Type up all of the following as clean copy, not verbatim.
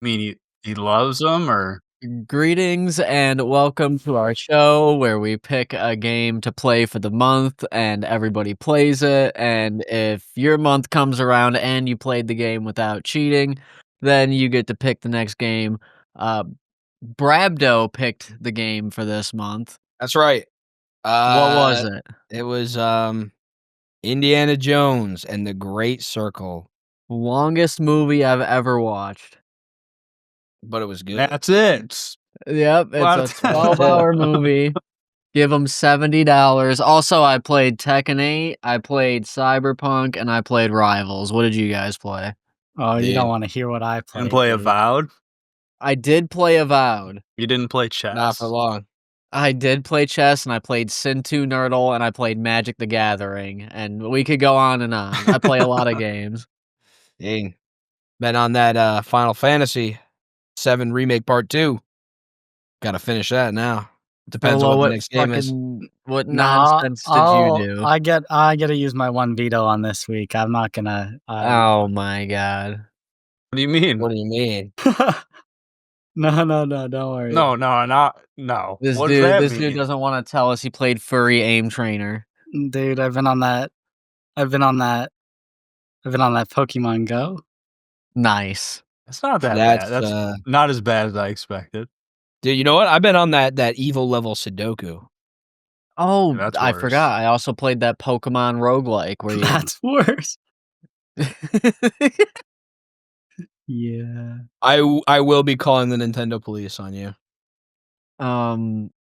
mean he loves them, or Greetings and welcome to our show where we pick a game to play for the month and everybody plays it. And if your month comes around and you played the game without cheating, then you get to pick the next game. Uh, Brabdo picked the game for this month. That's right. What was it? It was, Indiana Jones and the Great Circle, Longest movie I've ever watched. but it was good. that's it. Yep, it's What? a 12-hour movie. Give them $70. Also, I played Tekken 8, I played Cyberpunk, and I played Rivals. What did you guys play? Oh, you Dude. don't wanna hear what I played, Didn't play dude. Avowed? I did play Avowed. You didn't play chess? Not for long. I did play chess, and I played Sin 2 Nerdle, and I played Magic the Gathering, and we could go on and on. I play a lot of games. Dang. Been on that, Final Fantasy VII Remake Part 2. Gotta finish that now. Depends on what the next game is. What Nah, nonsense did you do? I gotta use my one veto on this week. I'm not gonna, Oh my god. What do you mean? What do you mean? No, don't worry. No, no. This What does that dude mean? doesn't wanna tell us he played Furry Aim Trainer. Dude, I've been on that Pokemon Go. Nice. It's not that That's, bad. That's not as bad as I expected. dude, you know what? I've been on that evil level Sudoku. Oh, That's I worse. forgot. I also played that Pokemon roguelike where you That's worse. Yeah. I will be calling the Nintendo police on you.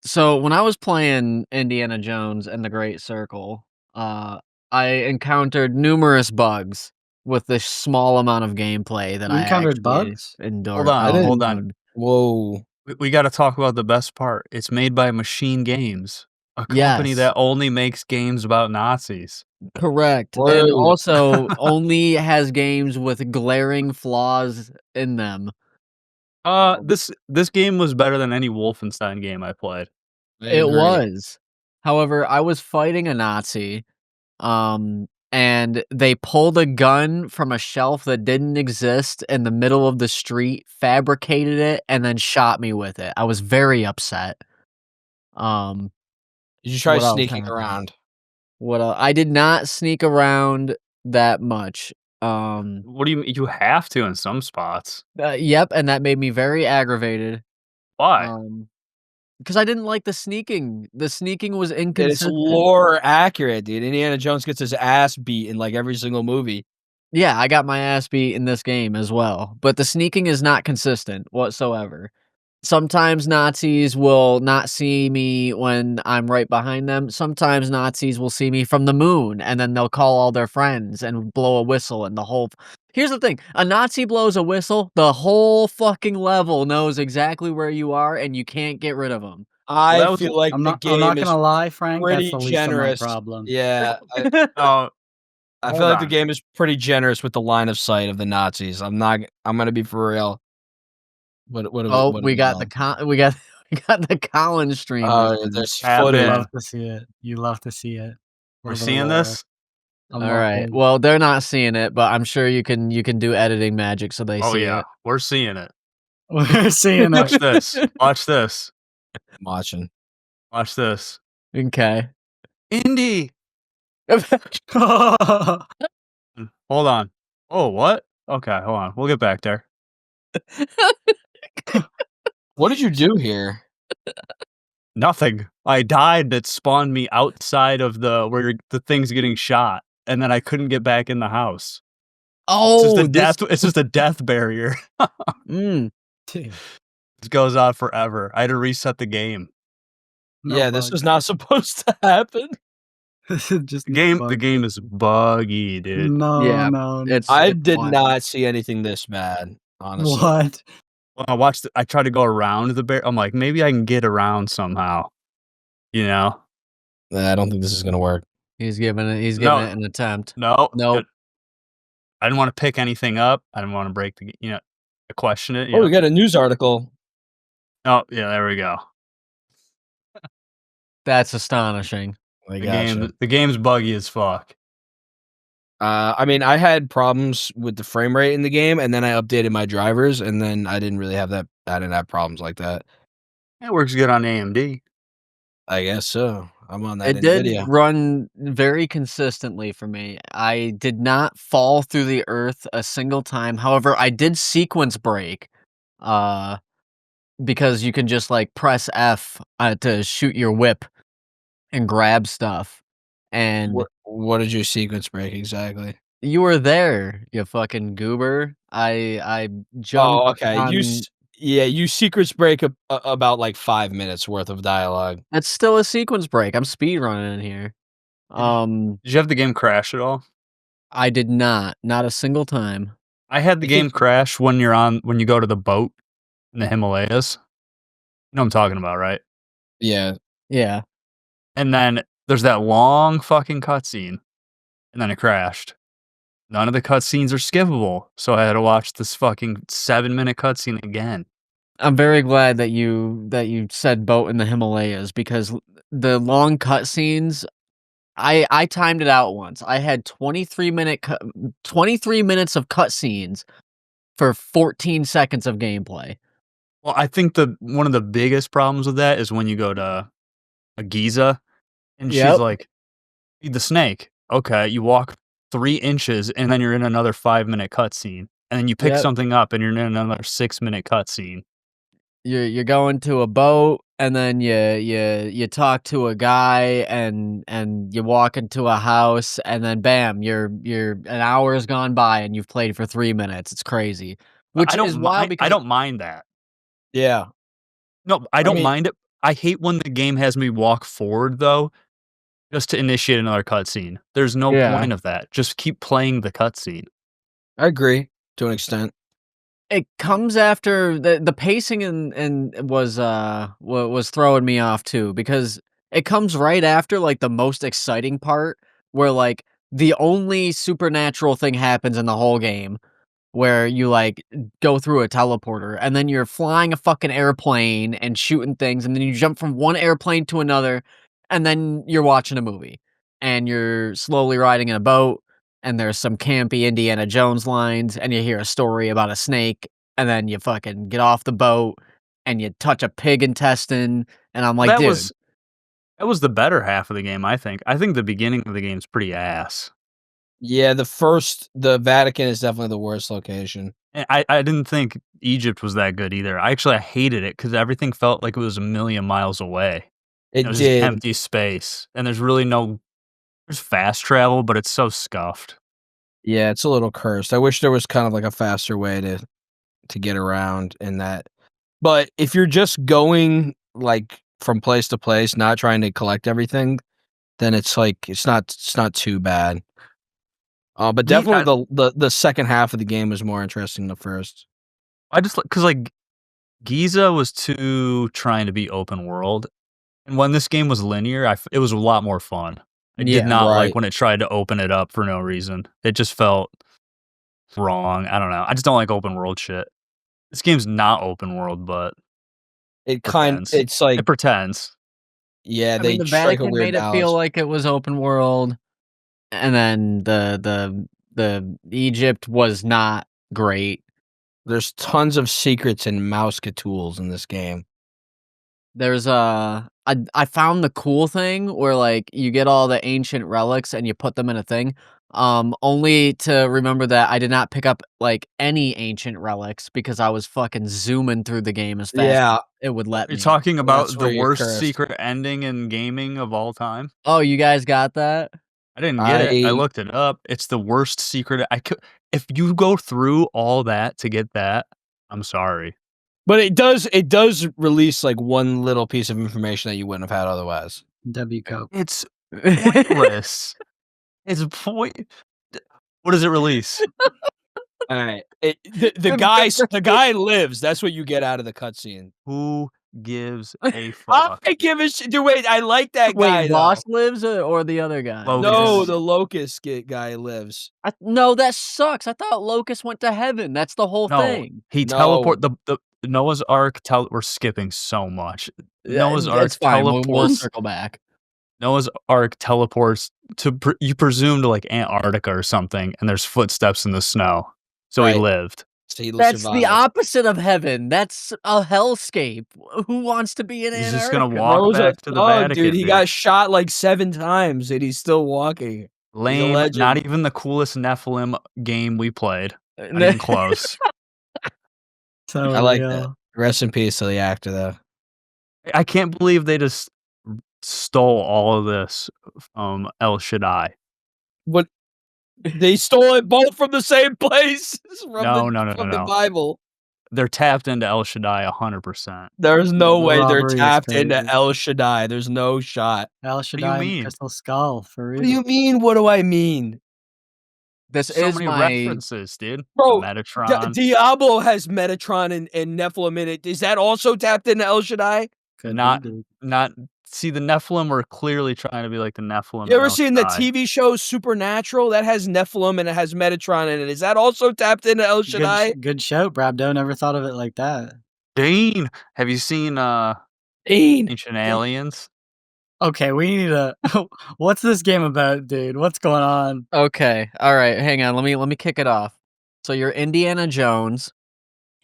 So when I was playing Indiana Jones and the Great Circle, I encountered numerous bugs with the small amount of gameplay that You I encountered actually bugs? endured. Hold on. Whoa. We gotta talk about the best part. It's made by Machine Games, a company Yes. that only makes games about Nazis. Correct. Whoa. And also only has games with glaring flaws in them. This game was better than any Wolfenstein game I played. I It agree. was. However, I was fighting a Nazi, and they pulled a gun from a shelf that didn't exist in the middle of the street, fabricated it, and then shot me with it. I was very upset. Did you try What else sneaking happened? around? I did not sneak around that much. What do you mean? You have to in some spots. Yep, and that made me very aggravated. Why? Because I didn't like the sneaking. The sneaking was Dude, it's inconsistent. lore accurate, dude. Indiana Jones gets his ass beat in like every single movie. Yeah, I got my ass beat in this game as well, but the sneaking is not consistent whatsoever. Sometimes Nazis will not see me when I'm right behind them. Sometimes Nazis will see me from the moon, and then they'll call all their friends and blow a whistle, and the whole Here's the thing, a Nazi blows a whistle, the whole fucking level knows exactly where you are, and you can't get rid of them. I that was- feel like I'm the not game is gonna lie, Frank, that's pretty the least generous. of my problem. Yeah, Oh, I Hold feel like the on. game is pretty generous with the line of sight of the Nazis. I'm gonna be for real. What Oh, what we got done? we got the Collins stream. There's happened. You footage. love to see it. You love to see it. We're Little seeing lore. this? I'm Alright, looking. well, they're not seeing it, but I'm sure you can do editing magic so they Oh see yeah, it. we're seeing it. We're seeing Watch it. this. Watch this. I'm watching. Watch this. Okay. Indy. Hold on. Oh, what? Okay, hold on. We'll get back there. What did you do here? Nothing. I died. That spawned me outside of where the thing's getting shot, and then I couldn't get back in the house. Oh, It's just a death barrier. Mm. Dude, This goes on forever. I had to reset the game. no Yeah, this bug. was not supposed to happen. This is just The game is buggy, dude. No, Yeah, no. I it's did wild. not see anything this bad, honestly. What? When I tried to go around the bear. I'm like, maybe I can get around somehow. You know? I don't think this is gonna work. He's giving it No. an attempt. No. Nope. I didn't want to pick anything up. I didn't want to break question it. Oh, we got a news article. Oh, yeah, there we go. That's astonishing. I gotcha. The game's buggy as fuck. I mean, I had problems with the frame rate in the game, and then I updated my drivers, and then I didn't really have that. I didn't have problems like that. It works good on AMD. I guess so. I'm on that It did NVIDIA. run very consistently for me. I did not fall through the earth a single time. However, I did sequence break, uh, because you can just, like, press F, to shoot your whip and grab stuff, and What did you sequence break exactly? you were there, you fucking goober. I jumped Oh, okay. on You sequence break about like 5 minutes worth of dialogue. That's still a sequence break. I'm speedrunning in here. Did you have the game crash at all? I did not a single time. I had the I game think- crash when you go to the boat in the Himalayas. You know what I'm talking about, right? Yeah. Yeah. And then there's that long fucking cutscene, and then it crashed. None of the cutscenes are skippable, so I had to watch this fucking 7-minute cutscene again. I'm very glad that you said boat in the Himalayas because the long cutscenes, I timed it out once. I had 23 minutes of cutscenes for 14 seconds of gameplay. Well, I think one of the biggest problems with that is when you go to a Giza, and she's Yep. like, "Feed the snake." Okay, you walk 3 inches, and then you're in another 5-minute cutscene, and then you pick Yep. something up, and you're in another 6-minute cutscene. You're going to a boat, and then you talk to a guy, and you walk into a house, and then bam, you're an hour's gone by, and you've played for 3 minutes. It's crazy. But Which is wild because I don't mind that. Yeah. No, I don't mean- mind it. I hate when the game has me walk forward, though, just to initiate another cutscene. There's no Yeah. point of that. Just keep playing the cutscene. I agree to an extent. it comes after the pacing and was throwing me off too because it comes right after like the most exciting part where like the only supernatural thing happens in the whole game where you like go through a teleporter and then you're flying a fucking airplane and shooting things and then you jump from one airplane to another and then you're watching a movie and you're slowly riding in a boat and there's some campy Indiana Jones lines and you hear a story about a snake and then you fucking get off the boat and you touch a pig intestine and I'm like, that dude, was the better half of the game, I think. I think the beginning of the game's pretty ass. Yeah, the Vatican is definitely the worst location. And I didn't think Egypt was that good either. I hated it because everything felt like it was a million miles away. It was did. just empty space, and there's really there's fast travel, but it's so scuffed. Yeah, it's a little cursed. I wish there was kind of like a faster way to get around in that. But if you're just going like from place to place, not trying to collect everything, then it's like it's not too bad. But Yeah, definitely the second half of the game is more interesting than the first. I just because like Giza was too trying to be open world, and when this game was linear, it was a lot more fun. I Yeah, did not right. like when it tried to open it up for no reason. It just felt wrong. I don't know. I just don't like open world shit. This game's not open world, but pretends. It's like it pretends. yeah, I they mean, the strike a Vatican weird made it feel balance. like it was open world, and then the Egypt was not great. There's tons of secrets and mouse-tools in this game. There's I found the cool thing where like you get all the ancient relics and you put them in a thing. Only to remember that I did not pick up like any ancient relics because I was fucking zooming through the game as fast Yeah, as it would let You're me. talking about That's where the you're worst cursed. secret ending in gaming of all time. Oh, you guys got that? I didn't get it. I I- looked it up. It's the worst secret. If you go through all that to get that, I'm sorry. but it does release like one little piece of information that you wouldn't have had otherwise. W Coke. It's pointless. It's point. What does it release? All right, the guy lives. That's what you get out of the cutscene. Who gives a fuck? I give a shit. Dude, wait, I like that guy. Wait, Boss lives or the other guy? Locust. No, the locust guy lives. No, that sucks. I thought Locust went to heaven. That's the whole No, thing. he No. teleport the Noah's Ark. We're skipping so much. Noah's Ark It's fine. We'll teleports. circle back. Noah's Ark teleports to you presume to like Antarctica or something, and there's footsteps in the snow. So he Right. lived. So he That's the survived. opposite of heaven. That's a hellscape. Who wants to be in He's Antarctica? just gonna walk Bro's a back to the thug, Vatican. dude. He got shot like 7 times, and he's still walking. lame. legend. Not even the coolest Nephilim game we played. Not even close. So I like real. that. Rest in peace to the actor, though. I can't believe they just stole all of this from El Shaddai. What? They stole it both from the same place. From the No. Bible. They're tapped into El Shaddai 100%. There's no way they're Robbery is tapped into crazy. El Shaddai. There's no shot. El Shaddai and mean? Crystal Skull, for real. What do you mean? What do I mean? This So is many my references, dude. Bro, Metatron. Diablo has Metatron and Nephilim in it. Is that also tapped into El Shaddai? Could not- be, dude. Not see the Nephilim were clearly trying to be like the Nephilim. You in ever El seen the Shaddai. TV show Supernatural? That has Nephilim and it has Metatron in it. Is that also tapped into El Shaddai? Good shout, Brabdo. Never thought of it like that. Dean, have you seen Dean. Ancient Aliens? Okay, we need a. What's this game about, dude? What's going on? Okay. All right. Hang on. Let me kick it off. So you're Indiana Jones,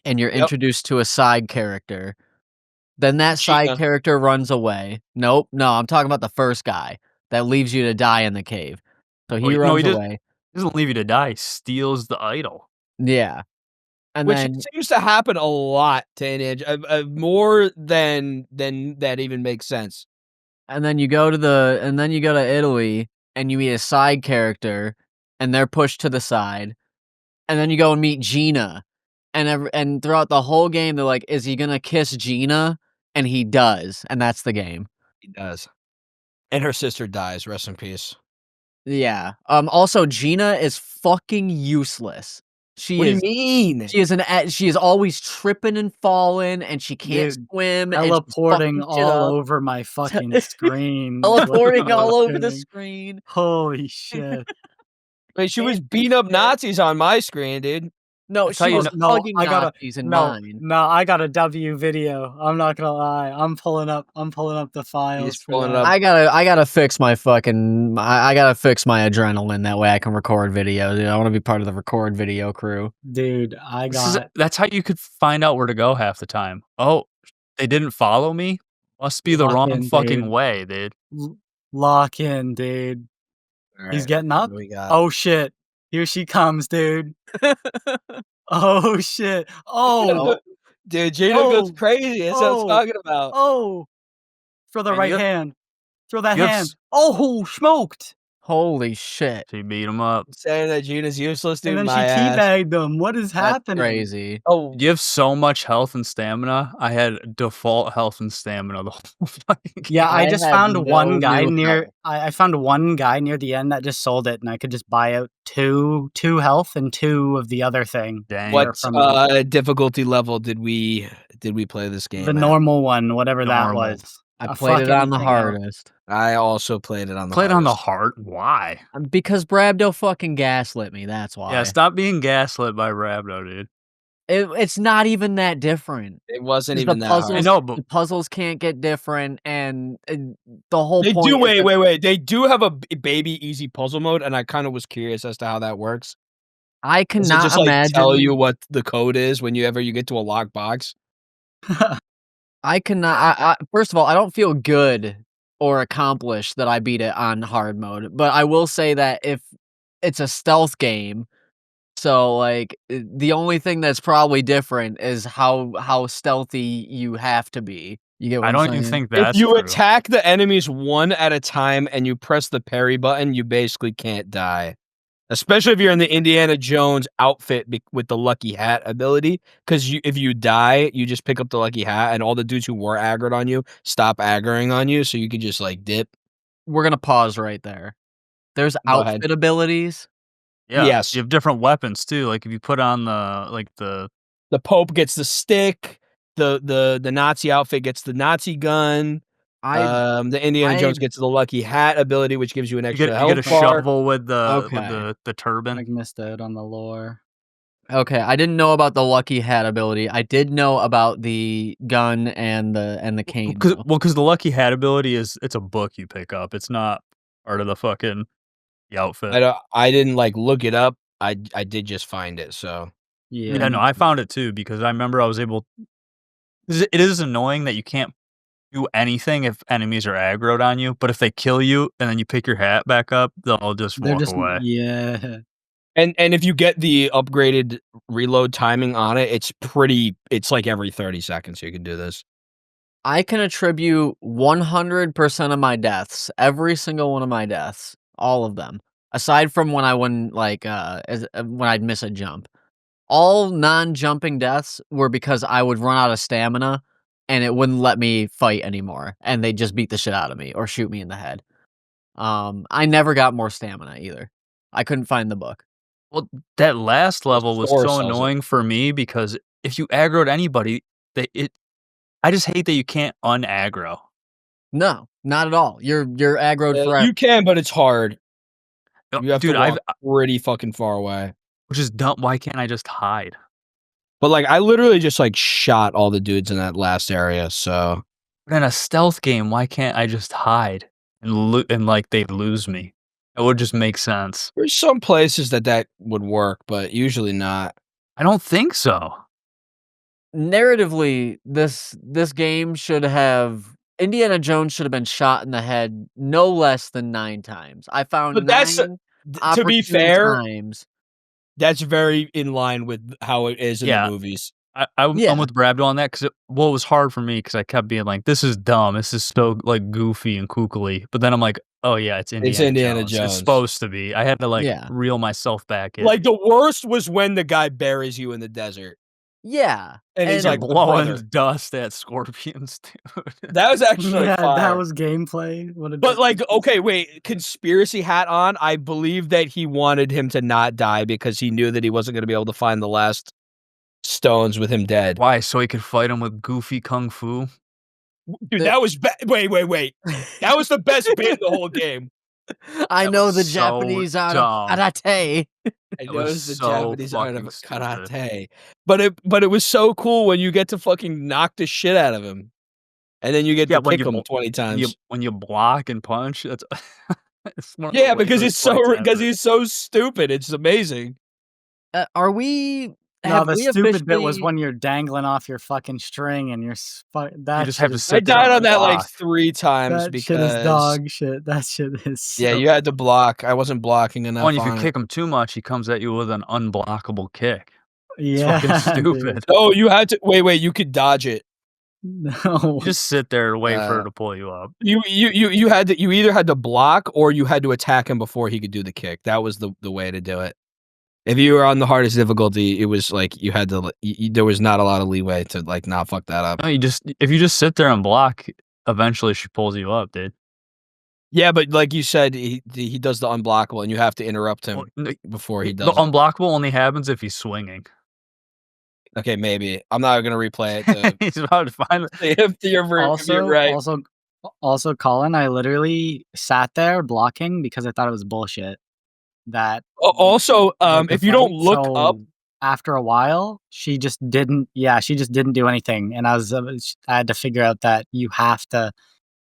and you're Yep. introduced to a side character. Then that side Cheetah. character runs away. Nope. No, I'm talking about the first guy that leaves you to die in the cave. So he Wait, no, runs he does- away. He doesn't leave you to die. He steals the idol. Yeah. And Which then seems to happen a lot to Indiana, more than that even makes sense. and then you go to Italy and you meet a side character and they're pushed to the side. And then you go and meet Gina. And throughout the whole game they're like, is he going to kiss Gina? And he does. And that's the game. He does. And her sister dies. Rest in peace. Yeah. Also Gina is fucking useless. She What do you is mean? she is always tripping and falling and she can't Dude, swim and she's Teleporting fucking shit all up. over my fucking screen. Teleporting all What over the kidding? screen. Holy shit. Wait, she was beating up Nazis on my screen, dude. No, That's how she you was know- No, hugging I gotta- Nazis in No, mine. no, I got a W video. I'm not gonna lie. I'm pulling up the files. For pulling it that. up. I gotta fix my fucking I gotta fix my adrenaline that way I can record videos. Dude. I want to be part of the record video crew. Dude, I got That's how you could find out where to go half the time. Oh, they didn't follow me? Must be the Lock wrong in, fucking dude. way, dude. lock in, dude. He's getting up. What do we got? Oh shit. Here she comes, dude. Oh shit. Oh, Dude, Gina goes Oh. crazy. That's what Oh. I'm talking about. oh. Throw the And right you have- hand. Throw that you have hand. s- Oh, smoked. Holy shit. She beat him up. Saying that Gina's useless, dude. And then my she ass. teabagged them. What is That's happening? crazy. Oh, You have so much health and stamina. I had default health and stamina the whole fucking game. Yeah, I I just had found no one guy new near. health. I found one guy near the end that just sold it, and I could just buy out two health and 2 of the other thing. Dang. what from- difficulty level did we play this game? The at? normal one, whatever that Normal. was. I A played it fucking on the thing else. hardest. I also played it on the Played on the hardest. heart? Why? Because Brabdo fucking gaslit me, that's why. Yeah, stop being gaslit by Rabdo, dude. It's not even that different. It wasn't The even that puzzles, I hard. know, but the puzzles can't get different, and the whole They point. do. is that- Wait. They do have a baby easy puzzle mode, and I kind of was curious as to how that works. I Does it cannot just like imagine. tell you what the code is when you get to a locked box? I cannot. I first of all, I don't feel good or accomplished that I beat it on hard mode. But I will say that if it's a stealth game, like the only thing that's probably different is how stealthy you have to be. You get what I I'm don't saying? even think that's if you true. attack the enemies one at a time and you press the parry button, you basically can't die. Especially if you're in the Indiana Jones outfit with the lucky hat ability, because if you die, you just pick up the lucky hat, and all the dudes who were aggroed on you stop aggroing on you, so you can just like dip. We're gonna pause right there. There's Go ahead. outfit abilities. Yeah, Yes. you have different weapons too. Like if you put on the The Pope gets the stick. The Nazi outfit gets the Nazi gun. The Indiana Jones I- gets the lucky hat ability, which gives you an you extra get health a bar. shovel with Okay. the turban. I missed out on the lore. Okay, I didn't know about the lucky hat ability. I did know about the gun and the cane. though. Because the lucky hat ability it's a book you pick up. It's not part of the outfit. I didn't like look it up. I did just find it. So Yeah, no, I found it too because I remember I was able. It is annoying that you can't do anything if enemies are aggroed on you, but if they kill you and then you pick your hat back up, they'll just They're walk just away. yeah. and if you get the upgraded reload timing on it, it's like every 30 seconds you can do this. I can attribute 100% of my deaths, every single one of my deaths, all of them, aside from when I wouldn't when I'd miss a jump. All non-jumping deaths were because I would run out of stamina and it wouldn't let me fight anymore, and they'd just beat the shit out of me or shoot me in the head. I never got more stamina either. I couldn't find the book. Well, that last level was store so sells it. annoying for me because if you aggroed anybody, I just hate that you can't unaggro. No, not at all. You're aggroed forever. You can, but it's hard. You have Dude, to walk pretty fucking far away. which is dumb. Why can't I just hide? But like, I literally just like shot all the dudes in that last area. So But in a stealth game, why can't I just hide and like they lose me? It would just make sense. there's some places that would work, but usually not. I don't think so. Narratively, this game should have Indiana Jones should have been shot in the head no less than 9 times. I found But that's 9 to be opportune fair, times. that's very in line with how it is in Yeah. the movies. I'm Yeah. with Brabdo on that because it was hard for me because I kept being like, "This is dumb. This is so like goofy and kookly." But then I'm like, "Oh yeah, it's Indiana Jones. It's supposed to be." I had to like Yeah. reel myself back in. Like the worst was when the guy buries you in the desert, Yeah. and he's Yeah, like, blowing "Brother." dust at scorpions, dude. That was actually Yeah, fire. that was gameplay. What a But like, difference. okay, wait, conspiracy hat on. I believe that he wanted him to not die because he knew that he wasn't going to be able to find the last stones with him dead. Why? So he could fight him with goofy kung fu? Dude, that was wait. That was the best bit in the whole game. I That know was the so Japanese art of dumb. karate. I That know was it's the so Japanese art of fucking stupid. karate, but it was so cool when you get to fucking knock the shit out of him, and then you get to when kick you him 20 times. when you block and punch, that's it's one of the Yeah, because latest fights ever. he's so stupid. It's amazing. Are we No, have the we stupid bit was officially when you're dangling off your fucking string and you're that just shit have to is- sit I there died and on that like block. 3 times that because shit is dog shit. That shit is yeah, so- you had to block. I wasn't blocking enough. Oh, and if you on it. kick him too much, he comes at you with an unblockable kick. yeah, fucking dude. stupid. Oh, you had to wait. You could dodge it. No, You just sit there and wait for her Uh, to pull you up. You had to. You either had to block or you had to attack him before he could do the kick. That was the way to do it. If you were on the hardest difficulty, it was like you had to. There was not a lot of leeway to like not fuck that up. No, if you just sit there and block, eventually she pulls you up, dude. Yeah, but like you said, he does the unblockable, and you have to interrupt him Well, before he The does. it. unblockable only happens if he's swinging. Okay, maybe I'm not gonna replay it. He's about to find If you're right. also, Colin, I literally sat there blocking because I thought it was bullshit. That Also, like, the if you don't fight, look so up, after a while, she just didn't. Yeah, she just didn't do anything, and I had to figure out that you have to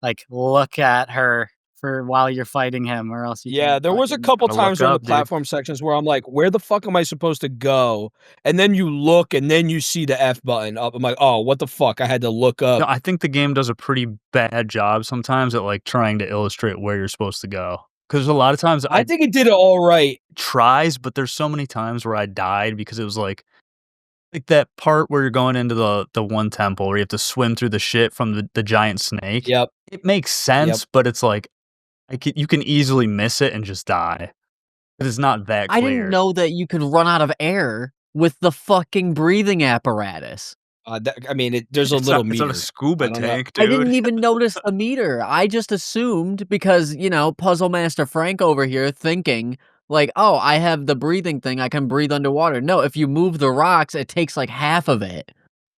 like look at her for while you're fighting him, or else you yeah, can't there was a fucking- couple Gotta look times during the up, dude. platform sections where I'm like, where the fuck am I supposed to go? And then you look, and then you see the F button up. I'm like, oh, what the fuck? I had to look up. No, I think the game does a pretty bad job sometimes at like trying to illustrate where you're supposed to go. Because a lot of times I think it did it all right. tries, but there's so many times where I died because it was like that part where you're going into the one temple where you have to swim through the shit from the giant snake. Yep. It makes sense, but it's like you can easily miss it and just die. It's not that clear. I didn't know that you could run out of air with the fucking breathing apparatus. I mean, there's a It's little not, it's meter. not a scuba I don't know. tank, dude. I didn't even notice the meter. I just assumed because, Puzzle Master Frank over here thinking like, oh, I have the breathing thing. I can breathe underwater. No, if you move the rocks, it takes like half of it.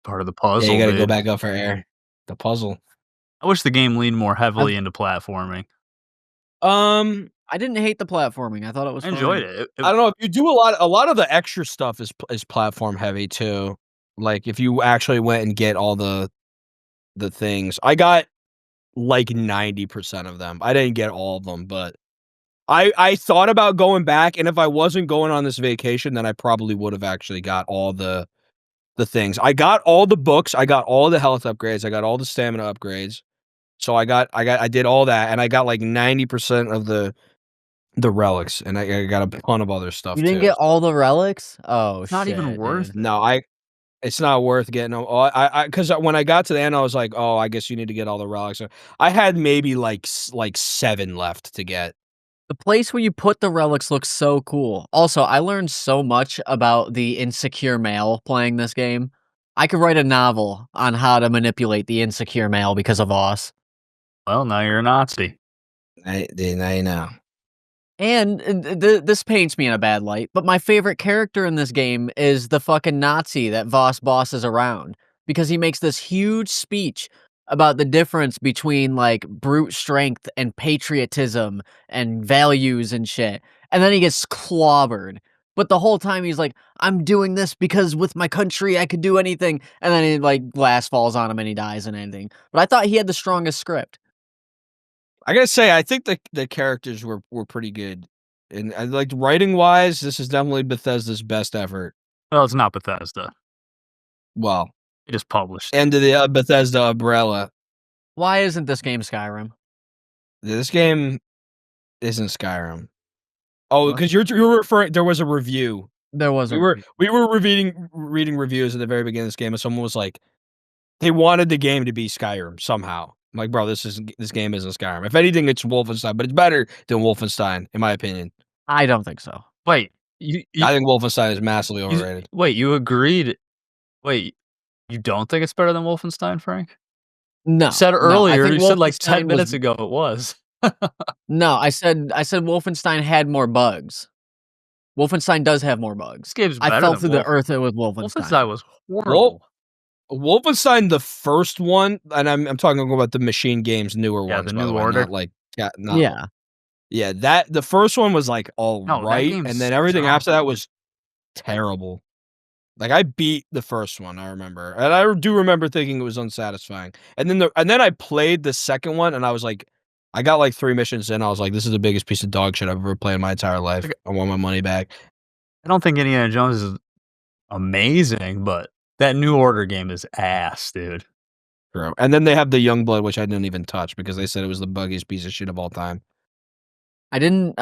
Part of the Yeah, puzzle. you got to go dude. back up for air. The puzzle. I wish the game leaned more heavily into platforming. I I didn't hate the platforming. I thought it was I enjoyed fun. it. I don't know if you do a lot of the extra stuff is platform heavy too. Like if you actually went and get all the things. I got like 90% of them. I didn't get all of them, but I thought about going back, and if I wasn't going on this vacation, then I probably would have actually got all the things. I got all the books, I got all the health upgrades, I got all the stamina upgrades. So I did all that, and I got like 90% of the relics, and I got a ton of other stuff You didn't too. get all the relics? Oh, It's not even shit, worth dude. No, it's not worth getting them. I because when I got to the end, I was like, oh, I guess you need to get all the relics. I had maybe like 7 left to get. The place where you put the relics looks so cool. Also, I learned so much about the insecure male playing this game. I could write a novel on how to manipulate the insecure male because of Voss. Well, now you're a Nazi. I know. And this paints me in a bad light, but my favorite character in this game is the fucking Nazi that Voss bosses around, because he makes this huge speech about the difference between like brute strength and patriotism and values and shit. And then he gets clobbered. But the whole time he's like, I'm doing this because with my country I could do anything. And then he, like, glass falls on him and he dies and anything. But I thought he had the strongest script. I gotta say, I think the characters were pretty good, and like writing wise, this is definitely Bethesda's best effort. Well, it's not Bethesda. Well, They just published it. end of the Bethesda umbrella. Why isn't this game Skyrim? This game isn't Skyrim. Oh, What? because you're referring. There was a review. There was We were reading reviews at the very beginning of this game, and someone was like, they wanted the game to be Skyrim somehow. I'm like, bro, this game isn't Skyrim. If anything, it's Wolfenstein, but it's better than Wolfenstein, in my opinion. I don't think so. Wait, you I think Wolfenstein is massively overrated. wait, you agreed. Wait, you don't think it's better than Wolfenstein, Frank? No. You said no, I earlier, think you said like Wolfenstein 10 was- minutes ago it was. No, I said Wolfenstein had more bugs. Wolfenstein does have more bugs. This game's better I fell than through the Wolf- earth with Wolfenstein. Wolfenstein was horrible. Wolfenstein, the first one, and I'm talking about the Machine Games newer Yeah, ones, the by New the way, Order. not like Yeah. yeah. That the first one was like all No, that right, game and then everything after that sucked. was terrible. Like I beat the first one, I remember, and I do remember thinking it was unsatisfying. And then I played the second one, and I was like, I got like 3 missions in. I was like, this is the biggest piece of dog shit I've ever played in my entire life. I want my money back. I don't think Indiana Jones is amazing, but that New Order game is ass, dude. True. And then they have the Youngblood, which I didn't even touch because they said it was the buggiest piece of shit of all time. I didn't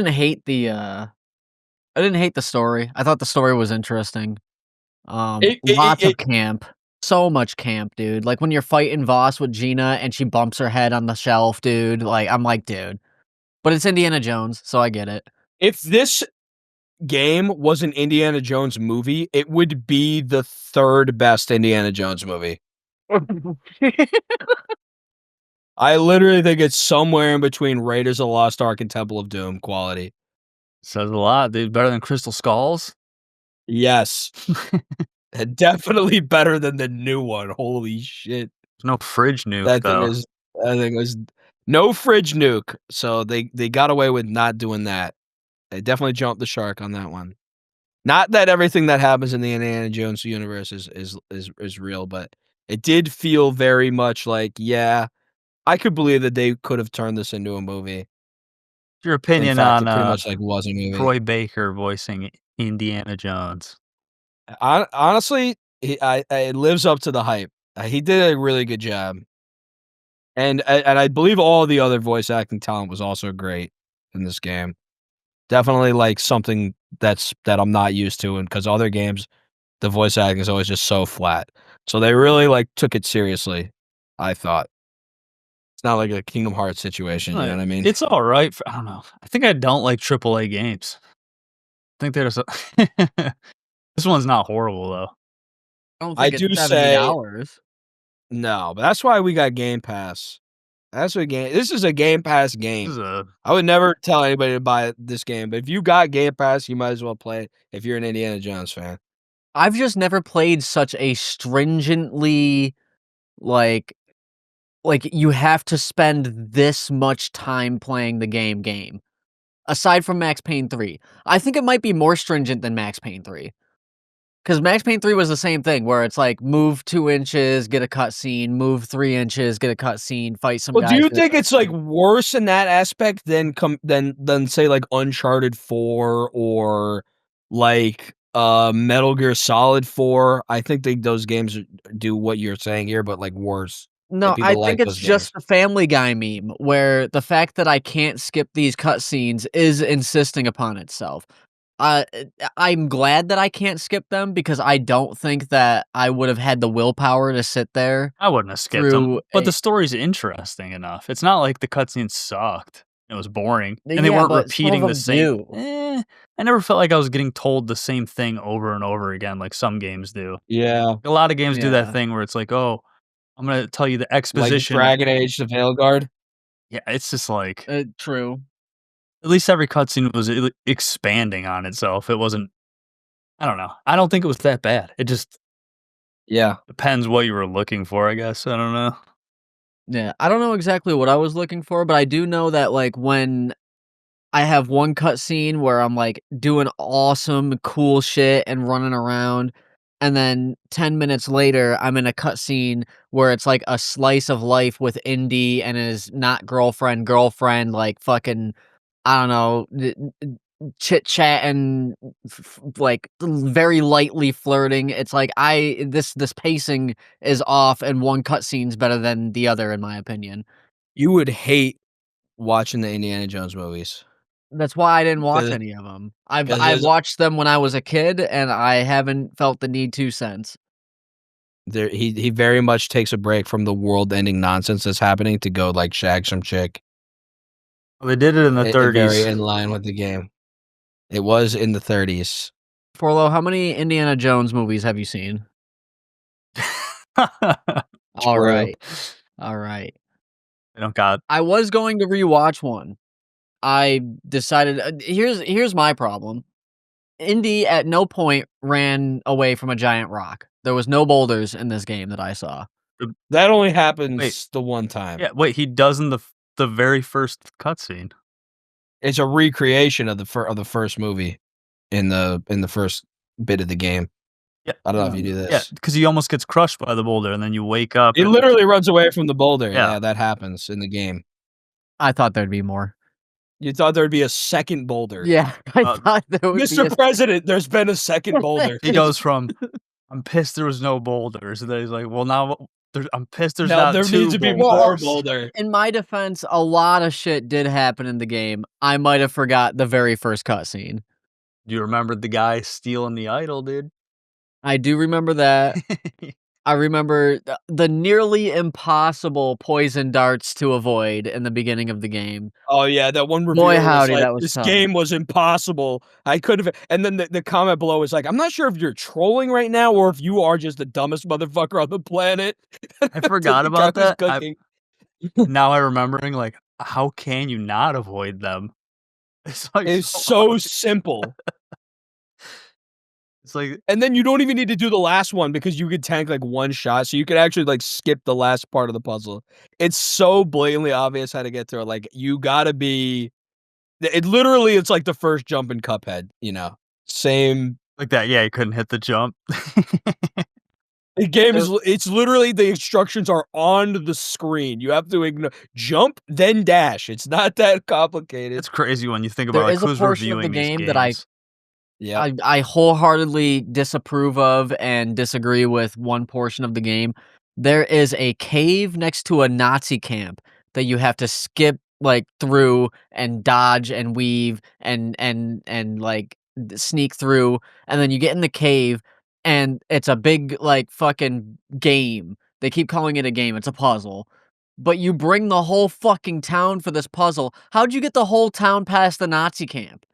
hate the story. I thought the story was interesting. Lots of camp. So much camp, dude. Like when you're fighting Voss with Gina and she bumps her head on the shelf, dude. Like I'm like, dude. But it's Indiana Jones, so I get it. If this game was an Indiana Jones movie, it would be the 3rd best Indiana Jones movie. I literally think it's somewhere in between Raiders of the Lost Ark and Temple of Doom quality. Says a lot, dude. Better than Crystal Skulls? Yes. Definitely better than the new one. Holy shit. There's no fridge nuke, That though. thing was no fridge nuke. So they got away with not doing that. They definitely jumped the shark on that one. Not that everything that happens in the Indiana Jones universe is real, but it did feel very much like, yeah, I could believe that they could have turned this into a movie. Your In opinion fact, on it pretty much like was a movie. Troy Baker voicing Indiana Jones? Honestly, it lives up to the hype. He did a really good job, and I believe all the other voice acting talent was also great in this game. Definitely like something that I'm not used to, and because other games, the voice acting is always just so flat. So they really like took it seriously. I thought it's not like a Kingdom Hearts situation. You know what I mean? It's all right. I don't know. I think I don't like AAA games. I think there's a this one's not horrible though. I do say $70. no, but that's why we got Game Pass. That's what game. This is a Game Pass game. This is a I would never tell anybody to buy this game, but if you got Game Pass, you might as well play it if you're an Indiana Jones fan. I've just never played such a stringently like you have to spend this much time playing the game. aside from Max Payne 3. I think it might be more stringent than Max Payne 3. Because Max Payne 3 was the same thing, where it's like, move 2 inches, get a cutscene, move 3 inches, get a cutscene, fight some Well, guys. do you get a think it's like cutscene. worse in that aspect than say like Uncharted 4 or like Metal Gear Solid 4? I think those games do what you're saying here, but like worse. No, Like, I people like think it's those games. just a Family Guy meme, where the fact that I can't skip these cutscenes is insisting upon itself. I'm glad that I can't skip them because I don't think that I would have had the willpower to sit there I wouldn't have skipped them, through but a the story's interesting enough. It's not like the cutscenes sucked. It was boring, and they Yeah, weren't but some of repeating the them same. do. I never felt like I was getting told the same thing over and over again, like some games do. Yeah, A lot of games do that Yeah. thing where it's like, "Oh, I'm gonna tell you the like exposition." Dragon Age: The Veilguard. Yeah, it's just like True. at least every cutscene was expanding on itself. It wasn't. I don't know. I don't think it was that bad. It just Yeah, depends what you were looking for, I guess. I don't know. Yeah, I don't know exactly what I was looking for, but I do know that, like, when I have one cutscene where I'm, like, doing awesome, cool shit and running around, and then 10 minutes later, I'm in a cutscene where it's, like, a slice of life with Indy and his not girlfriend, like, fucking, I don't know, chit-chatting, like, very lightly flirting. It's like, this pacing is off, and one cutscene's better than the other, in my opinion. you would hate watching the Indiana Jones movies. That's why I didn't watch 'Cause- any of them. I've 'cause I there's- watched them when I was a kid, and I haven't felt the need to since. He very much takes a break from the world-ending nonsense that's happening to go like shag some chick. Well, they did it in the Very 30s. in line with the game. It was in the 30s. Forlo, how many Indiana Jones movies have you seen? All True. right. All right. They don't got. I was going to rewatch one. I decided here's my problem. Indy at no point ran away from a giant rock. There was no boulders in this game that I saw. That only happens Wait. the one time. Yeah, wait. He does in the very first cutscene. It's a recreation of the first movie in the first bit of the game. Yeah. I don't know if you do this. Yeah, because he almost gets crushed by the boulder, and then you wake up. He and- literally runs away from the boulder. Yeah. Yeah, that happens in the game. I thought there'd be more. You thought there'd be a second boulder. Yeah, I Uh, thought there would be Mr. President, there's been a second boulder. He goes from, "I'm pissed there was no boulders," and then he's like, "Well, now I'm pissed there's Now not there two needs to be boulders." more boulder. In my defense, a lot of shit did happen in the game. I might have forgot the very first cutscene. Do you remember the guy stealing the idol, dude? I do remember that. I remember the nearly impossible poison darts to avoid in the beginning of the game. Oh yeah, that one review. Boy, was howdy, like, that was this tough. game was impossible. I could have. And then the comment below was like, "I'm not sure if you're trolling right now or if you are just the dumbest motherfucker on the planet." I forgot The about guy was that. cooking. Now I'm remembering, like, how can you not avoid them? It's like It's so simple. It's like And then you don't even need to do the last one because you could tank like one shot, so you could actually like skip the last part of the puzzle. It's so blatantly obvious how to get through it. Like you gotta be. It literally, it's like the first jump in Cuphead. You know, same. like that. Yeah, you couldn't hit the jump. The game is. It's literally the instructions are on the screen. You have to ignore jump then dash. It's not that complicated. It's crazy when you think There about like is a who's portion of the reviewing these game games. that Yeah. I wholeheartedly disapprove of and disagree with one portion of the game. There is a cave next to a Nazi camp that you have to skip like through and dodge and weave and like sneak through, and then you get in the cave and it's a big like fucking game. They keep calling it a game. It's a puzzle. But you bring the whole fucking town for this puzzle. How'd you get the whole town past the Nazi camp?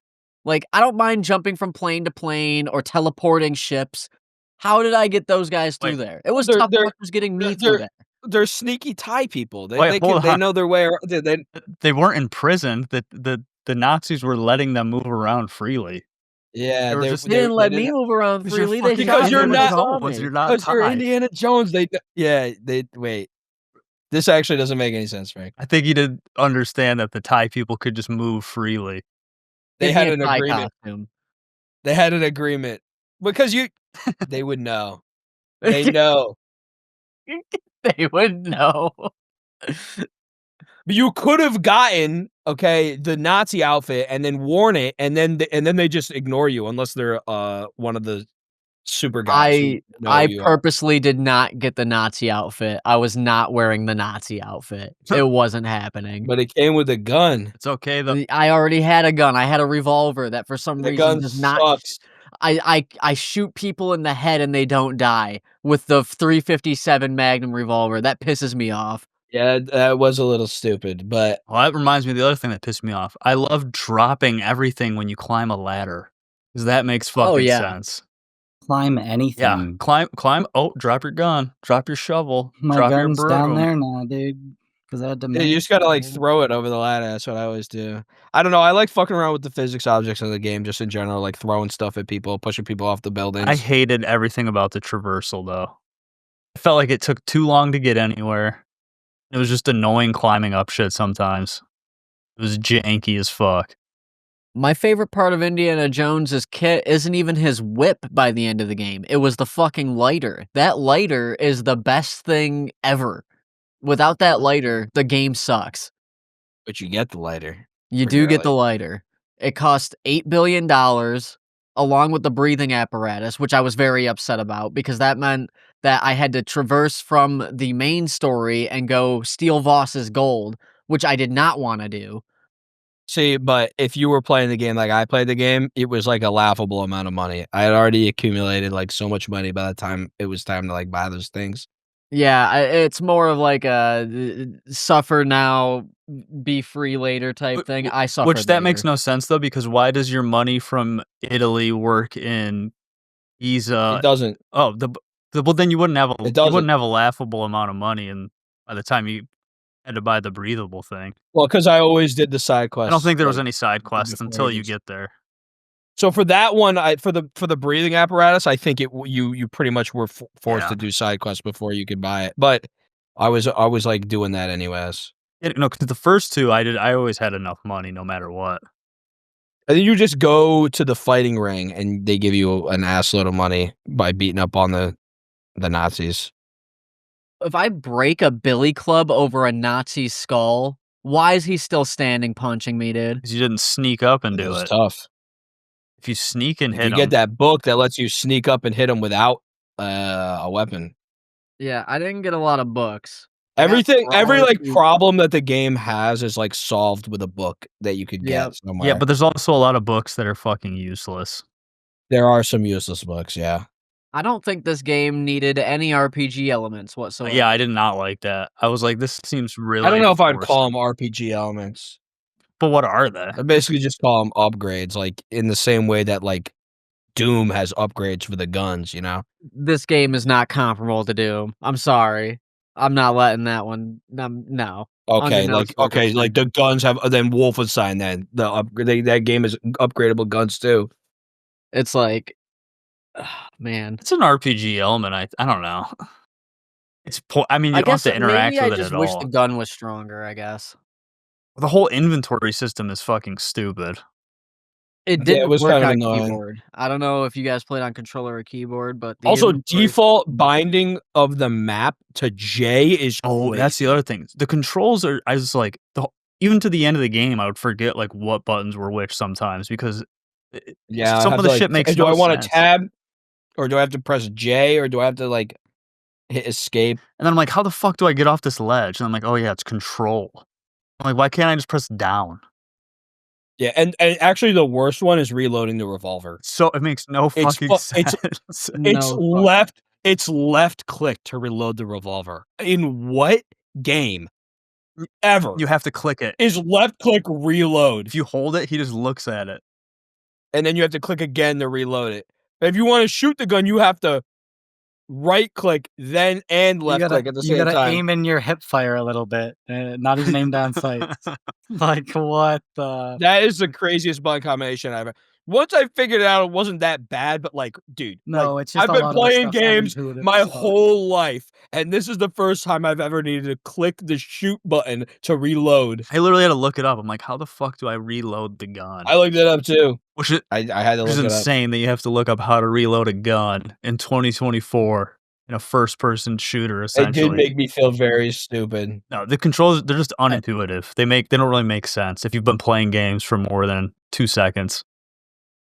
Like, I don't mind jumping from plane to plane or teleporting ships. How did I get those guys through Wait, there? It was they're- tough they're- enough just getting me they're- through there. They're sneaky Thai people. They Wait, hold they on. know their way around. They weren't in prison. The Nazis were letting them move around freely. Yeah, They were they're- just- They didn't let didn't- me move around 'Cause you're freely. They fucking- shot because me you're when they not- saw Once me. you're not Because you're Thai. Indiana Jones, they wait. This actually doesn't make any sense, Frank. I think you did understand that the Thai people could just move freely. They Give had me a an Thai agreement. costume. They had an agreement because they would know. They know. They would know. But you could have gotten the Nazi outfit and then worn it, and then they just ignore you unless they're one of the super guys. Who know I who you are. purposely did not get the Nazi outfit. I was not wearing the Nazi outfit. It wasn't happening. But it came with a gun. It's okay though. I already had a gun. I had a revolver that for some The reason gun does not. sucks. I shoot people in the head and they don't die with the 357 Magnum revolver. That pisses me off. Yeah, that was a little stupid, but Well, that reminds me of the other thing that pissed me off. I love dropping everything when you climb a ladder because that makes fucking yeah. sense. Climb Yeah, anything. climb. Oh, drop your gun, drop your shovel, My drop your gun's broom. down there now, dude. Because I had to. yeah, you just gotta throw it over the ladder. That's what I always do. I don't know. I like fucking around with the physics objects in the game, just in general, like throwing stuff at people, pushing people off the buildings. I hated everything about the traversal though. I felt like it took too long to get anywhere. It was just annoying climbing up shit sometimes. It was janky as fuck. My favorite part of Indiana Jones's kit isn't even his whip by the end of the game. It was the fucking lighter. That lighter is the best thing ever. Without that lighter, the game sucks. But you get the lighter. You for do your get the lighter. It cost $8 billion along with the breathing apparatus, which I was very upset about because that meant that I had to traverse from the main story and go steal Voss's gold, which I did not want to do. See, but if you were playing the game like I played the game, it was like a laughable amount of money. I had already accumulated like so much money by the time it was time to like buy those things. Yeah, it's more of like a suffer now, be free later type thing. I suffered Which that makes later. no sense though, because why does your money from Italy work in Giza? It doesn't. Oh, well then you wouldn't have It doesn't. a laughable amount of money, and by the time you had to buy the breathable thing, Well, because I always did the side quests. I don't think there was like, any side quests before until you you just- get there. So for that one, for the breathing apparatus, I think you pretty much were forced Yeah. to do side quests before you could buy it. But I was like doing that anyways. Yeah, no, because the first two I always had enough money no matter what. And then you just go to the fighting ring and they give you an assload of money by beating up on the Nazis. If I break a billy club over a Nazi skull, why is he still standing punching me, dude? Because you didn't sneak up and It do was it. tough. If you sneak and If hit you him, get that book that lets you sneak up and hit them without a weapon. Yeah, I didn't get a lot of books. I got Everything, every like Ferrari. problem that the game has is like solved with a book that you could Yep. get somewhere. yeah, but there's also a lot of books that are fucking useless. there are some useless books. Yeah. I don't think this game needed any RPG elements whatsoever. Yeah, I did not like that. I was like, this seems really. I don't know if I'd forced. call them RPG elements. But what are they? I basically just call them upgrades, like in the same way that like Doom has upgrades for the guns, you know? This game is not comparable to Doom. I'm sorry. I'm not letting that one. No. Okay, Under no like the guns have then Wolfenstein. Then the upgrade that game is upgradable guns too. It's like, man. It's an RPG element. I don't know. It's. I mean, you I don't have guess to interact maybe I with it just at wish all. the gun was stronger. I guess The whole inventory system is fucking stupid. it Yeah, didn't it was work kind of on annoying. keyboard. I don't know if you guys played on controller or keyboard, but the Also, inventory- default binding of the map to J is Oh, that's the other thing. The controls are. I was like, even to the end of the game, I would forget like what buttons were which sometimes because yeah. some I have of the to, shit makes Do no I want sense. to tab, or do I have to press J, or do I have to like hit escape? And then I'm like, how the fuck do I get off this ledge? And I'm like, oh yeah, it's control. I'm like, why can't I just press down? Yeah, and actually the worst one is reloading the revolver. So it makes no It's fucking fu- sense. it's- No It's left click to reload the revolver. In what game ever You have to click it. is left click reload? If you hold it, he just looks at it. And then you have to click again to reload it. If you want to shoot the gun, you have to right click then and left click at the you same gotta time. aim in your hip fire a little bit, not even aim down sights. Like what the? That is the craziest button combination I've ever. once I figured it out, it wasn't that bad. But like, dude, No, like, it's just I've a been lot of the playing stuff's games unintuitive my as fuck. whole life, and this is the first time I've ever needed to click the shoot button to reload. I literally had to look it up. I'm like, how the fuck do I reload the gun? I looked it up too. Which is, I had to which is look it up. insane that you have to look up how to reload a gun in 2024 in a first-person shooter. It Essentially, did make me feel very stupid. no, the controls, they're just unintuitive. They don't really make sense if you've been playing games for more than 2 seconds.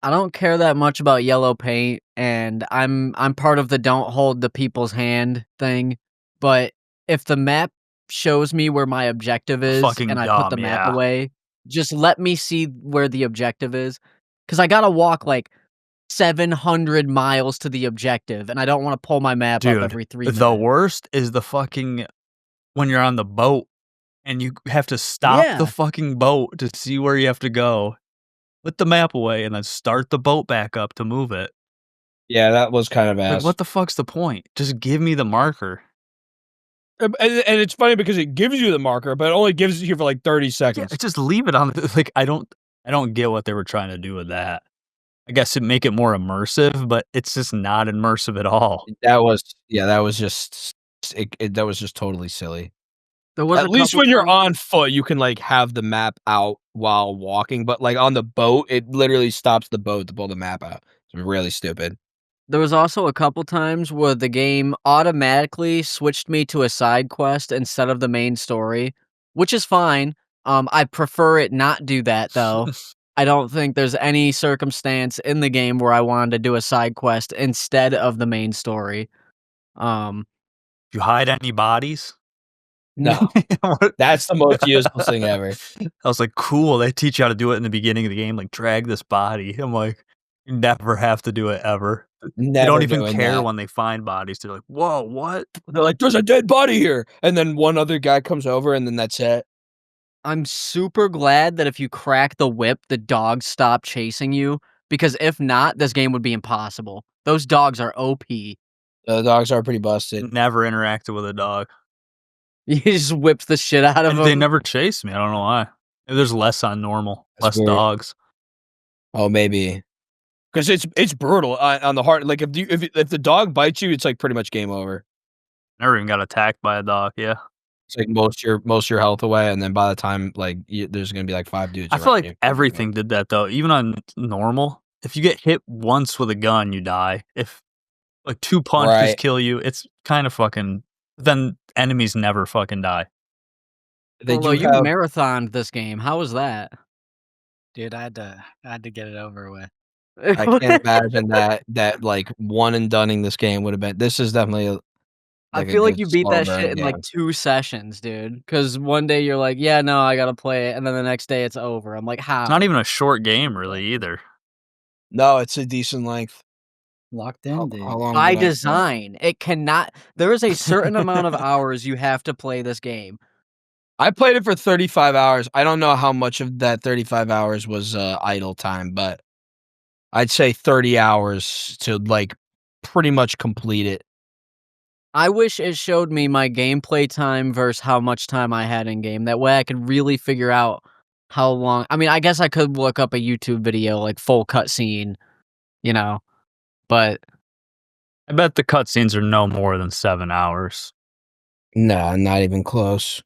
I don't care that much about yellow paint, and I'm part of the don't hold the people's hand thing. But if the map shows me where my objective is Fucking and I put the dumb, map yeah. away, just let me see where the objective is. Because I gotta walk like 700 miles to the objective, and I don't want to pull my map Dude, up every 3 minutes. the worst is the fucking when you're on the boat and you have to stop the Yeah. fucking boat to see where you have to go. Put the map away and then start the boat back up to move it. Yeah, that was kind of Like, ass. what the fuck's the point? Just give me the marker. And it's funny because it gives you the marker, but it only gives it here for like 30 Yeah, seconds. just leave it on. Like, I don't get what they were trying to do with that. I guess to make it more immersive, but it's just not immersive at all. That was just that was just totally silly. There was At least when you're on foot, you can like have the map out while walking, but like on the boat, it literally stops the boat to pull the map out. It's really stupid. There was also a couple times where the game automatically switched me to a side quest instead of the main story, which is fine. I prefer it not do that though. I don't think there's any circumstance in the game where I wanted to do a side quest instead of the main story. You hide any bodies? No, What- that's the most useless thing ever. I was like, cool. They teach you how to do it in the beginning of the game, like drag this body. I'm like, you never have to do it ever. Never They don't even doing care that. when they find bodies. They're like, whoa, what? They're like, "There's a dead body here," and then one other guy comes over, and then that's it. I'm super glad that if you crack the whip, the dogs stop chasing you, because if not, this game would be impossible. Those dogs are OP. The dogs are pretty busted. Never interacted with a dog. You just whips the shit out of And them. they never chase me. I don't know why. Maybe there's less on normal, That's less weird. dogs. Oh, maybe because it's brutal on the heart. Like if the dog bites you, it's like pretty much game over. Never even got attacked by a dog. Yeah. It's like most of your health away, and then by the time like there's gonna be like 5 dudes. I feel around like you. everything did that though. Even on normal, if you get hit once with a gun, you die. If like 2 punches Right. kill you, it's kind of fucking. Then enemies never fucking die. They Although do you have, marathoned this game. How was that? Dude, I had to get it over with. I can't imagine that like one and doneing this game would have been. This is definitely. I a feel like good you beat slow that burn shit in like game. 2 sessions, dude. Because one day you're like, yeah, no, I gotta play it, and then the next day it's over. I'm like, how? It's not even a short game, really, either. No, it's a decent length. Locked in, dude. How long By did I play? design, it cannot. There is a certain amount of hours you have to play this game. I played it for 35 hours. I don't know how much of that 35 hours was idle time, but I'd say 30 hours to like pretty much complete it. I wish it showed me my gameplay time versus how much time I had in game. That way I could really figure out how long. I mean, I guess I could look up a YouTube video, like full cutscene, you know, but I bet the cutscenes are no more than 7 hours. No, not even close.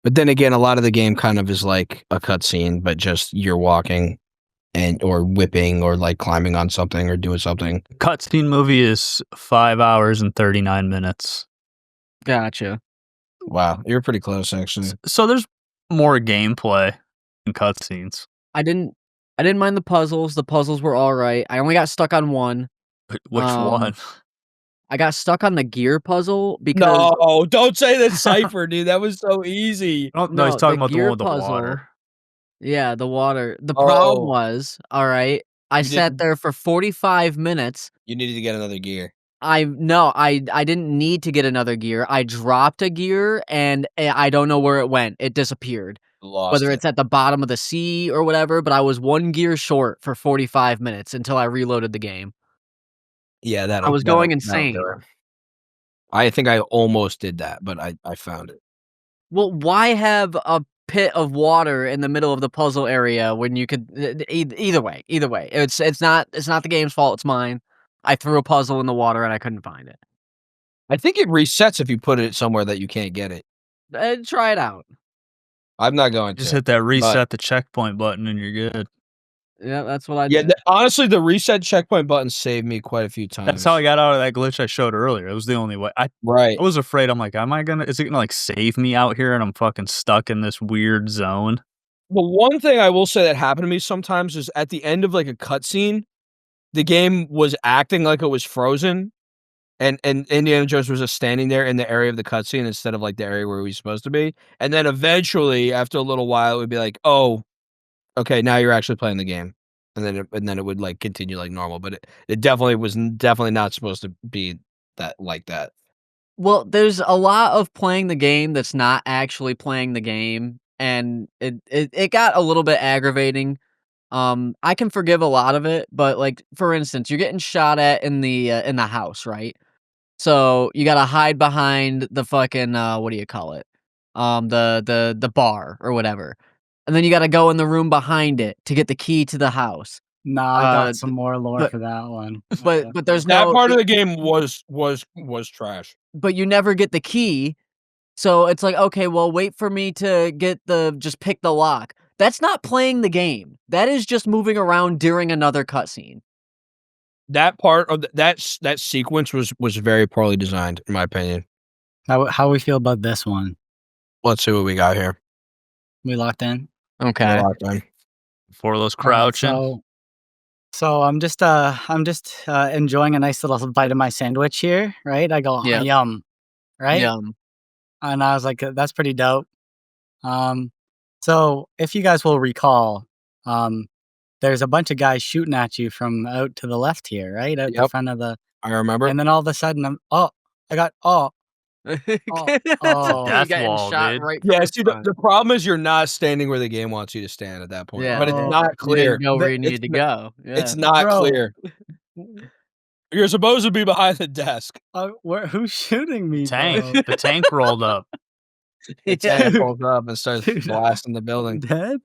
But then again, a lot of the game kind of is like a cutscene, but just you're walking or whipping or like climbing on something or doing something. Cutscene movie is 5 hours and 39 minutes. gotcha. Wow, you're pretty close actually. So there's more gameplay in cutscenes. I didn't mind the puzzles. The puzzles were all right. I only got stuck on one. Which one? I got stuck on the gear puzzle because No, don't say that Cypher, dude. That was so easy. No, no, he's talking the about the gear one with the puzzle- water. yeah, the water. The problem Oh. was, all right, I You sat didn't- there for 45 minutes. You needed to get another gear. I didn't need to get another gear. I dropped a gear and I don't know where it went. It disappeared. Lost Whether it. it's at the bottom of the sea or whatever, but I was 1 gear short for 45 minutes until I reloaded the game. Yeah, that I was going insane. I think I almost did that, but I found it. Well, why have a pit of water in the middle of the puzzle area when you could either way. It's not the game's fault, it's mine. I threw a puzzle in the water and I couldn't find it. I think it resets if you put it somewhere that you can't get it. Try it out. I'm not going Just to. hit that reset the checkpoint button and you're good. Yeah, that's what I Yeah, did. honestly, the reset checkpoint button saved me quite a few times. That's how I got out of that glitch I showed earlier. It was the only way. I was afraid. I'm like, is it gonna like save me out here and I'm fucking stuck in this weird zone? The one thing I will say that happened to me sometimes is at the end of like a cutscene, the game was acting like it was frozen, and Indiana Jones was just standing there in the area of the cutscene instead of like the area where he was supposed to be. And then eventually, after a little while, it would be like, oh, okay, now you're actually playing the game. And then it would like continue like normal, but it definitely was definitely not supposed to be that like that. Well, there's a lot of playing the game that's not actually playing the game, and it got a little bit aggravating. I can forgive a lot of it, but like for instance, you're getting shot at in the house, right? So you gotta hide behind the fucking what do you call it? The bar or whatever, and then you gotta go in the room behind it to get the key to the house. Nah, I got some more lore for that one. But there's That no part of the game was trash. But you never get the key. So it's like, okay, well, wait for me to just pick the lock. That's not playing the game. That is just moving around during another cutscene. That part of that sequence was very poorly designed, in my opinion. How we feel about this one? Let's see what we got here. We locked in? Okay. Locked in. For those crouching. So I'm just enjoying a nice little bite of my sandwich here, right? I go, yum, right? Yum. And I was like, that's pretty dope. So if you guys will recall, there's a bunch of guys shooting at you from out to the left here, right? Out the front of the. I remember. And then all of a sudden, I got Death wall, shot dude. right Yeah, from see, the front. the problem is you're not standing where the game wants you to stand at that point. Yeah. But it's not You clear. didn't go where you needed to go. Yeah. It's not Bro. clear. You're supposed to be behind the desk. Who's shooting me? Tank. The tank rolled up. The tank pulls up and starts Dude, blasting the building. Dead?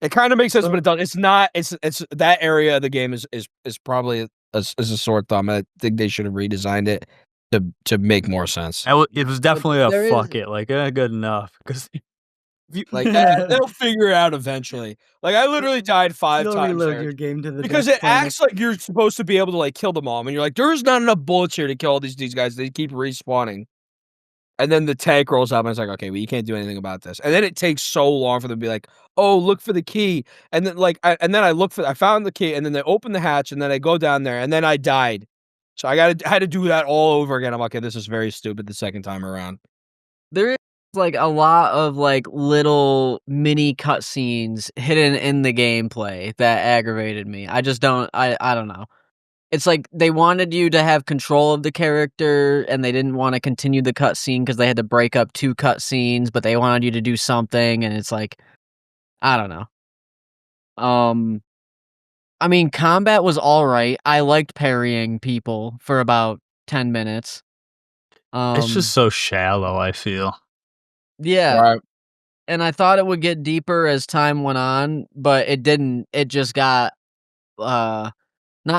It kind of makes sense, but it doesn't. It's not. It's that area of the game is probably a sore thumb. I think they should have redesigned it to make more sense. It was definitely a there fuck is- it. Like, good enough. Because Like they'll figure it out eventually. Like I literally died 5 You'll times reload there. your game to the Because death it planet. acts like you're supposed to be able to like kill them all, and you're like, there's not enough bullets here to kill all these guys. They keep respawning, and then the tank rolls up, and it's like, okay, well, you can't do anything about this. And then it takes so long for them to be like, oh, look for the key, and then like, I found the key, and then they open the hatch, and then I go down there, and then I died. So I had to do that all over again. I'm like, okay, this is very stupid the second time around. There is like a lot of like little mini cutscenes hidden in the gameplay that aggravated me. I just don't I don't know. It's like they wanted you to have control of the character and they didn't want to continue the cutscene because they had to break up 2 cutscenes, but they wanted you to do something and it's like I don't know. I mean combat was alright. I liked parrying people for about 10 minutes. it's just so shallow, I feel. Yeah. Right. And I thought it would get deeper as time went on, but it didn't. It just got not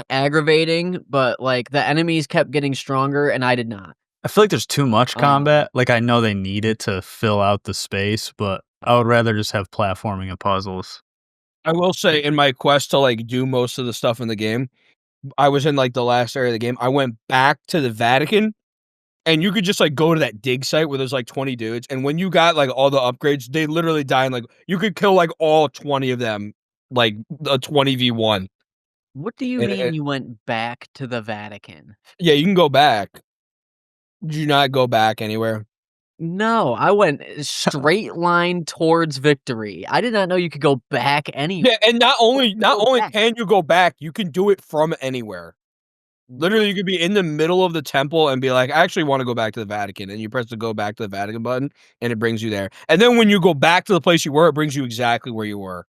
aggravating, but like the enemies kept getting stronger and I did not. I feel like there's too much combat. Like I know they need it to fill out the space, but I would rather just have platforming and puzzles. I will say, in my quest to like do most of the stuff in the game, I was in like the last area of the game. I went back to the Vatican, and you could just like go to that dig site where there's like 20 dudes, and when you got like all the upgrades, they literally die. And like you could kill like all 20 of them, like a 20v1. What do you mean you went back to the Vatican? Yeah, you can go back. Did you not go back anywhere? No, I went straight line towards victory. I did not know you could go back anywhere. Yeah, and not only back. can you go back, you can do it from anywhere. Literally, you could be in the middle of the temple and be like, I actually want to go back to the Vatican. And you press the go back to the Vatican button, and it brings you there. And then when you go back to the place you were, it brings you exactly where you were.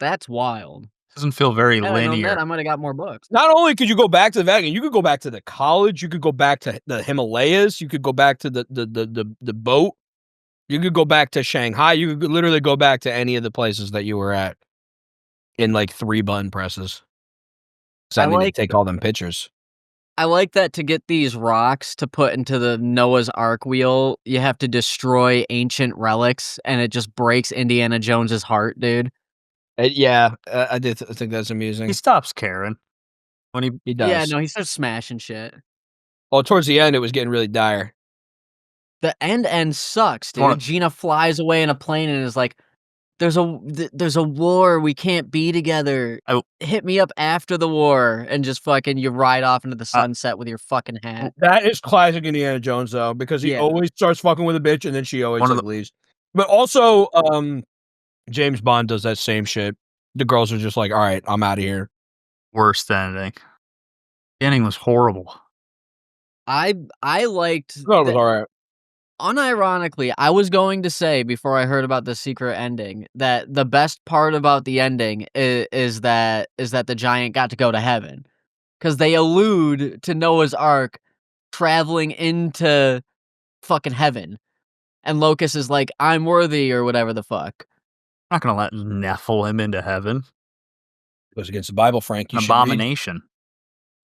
That's wild. Doesn't feel very Had I known linear. that, I might have got more books. Not only could you go back to the Vatican, you could go back to the college, you could go back to the Himalayas, you could go back to the boat. You could go back to Shanghai. You could literally go back to any of the places that you were at in like 3 button presses. So I need to take all them pictures. I like that to get these rocks to put into the Noah's Ark wheel, you have to destroy ancient relics, and it just breaks Indiana Jones's heart, dude. Yeah, I did think that's amusing. He stops caring when He does. Yeah, no, he starts smashing shit. Well, towards the end, it was getting really dire. The end sucks, dude. Wanna- Gina flies away in a plane and is like, there's a war, we can't be together. Hit me up after the war, and just fucking you ride off into the sunset with your fucking hat. That is classic Indiana Jones, though, because he always starts fucking with a bitch, and then she always leaves. But also, James Bond does that same shit. The girls are just like, all right, I'm out of here. Worst ending. The ending was horrible. I liked. No, it was all right. Unironically, I was going to say before I heard about the secret ending that the best part about the ending is that the giant got to go to heaven, because they allude to Noah's Ark traveling into fucking heaven, and Locust is like, "I'm worthy" or whatever the fuck. I'm not gonna let Nephilim into heaven. Goes against the Bible, Frank. You An should read. abomination.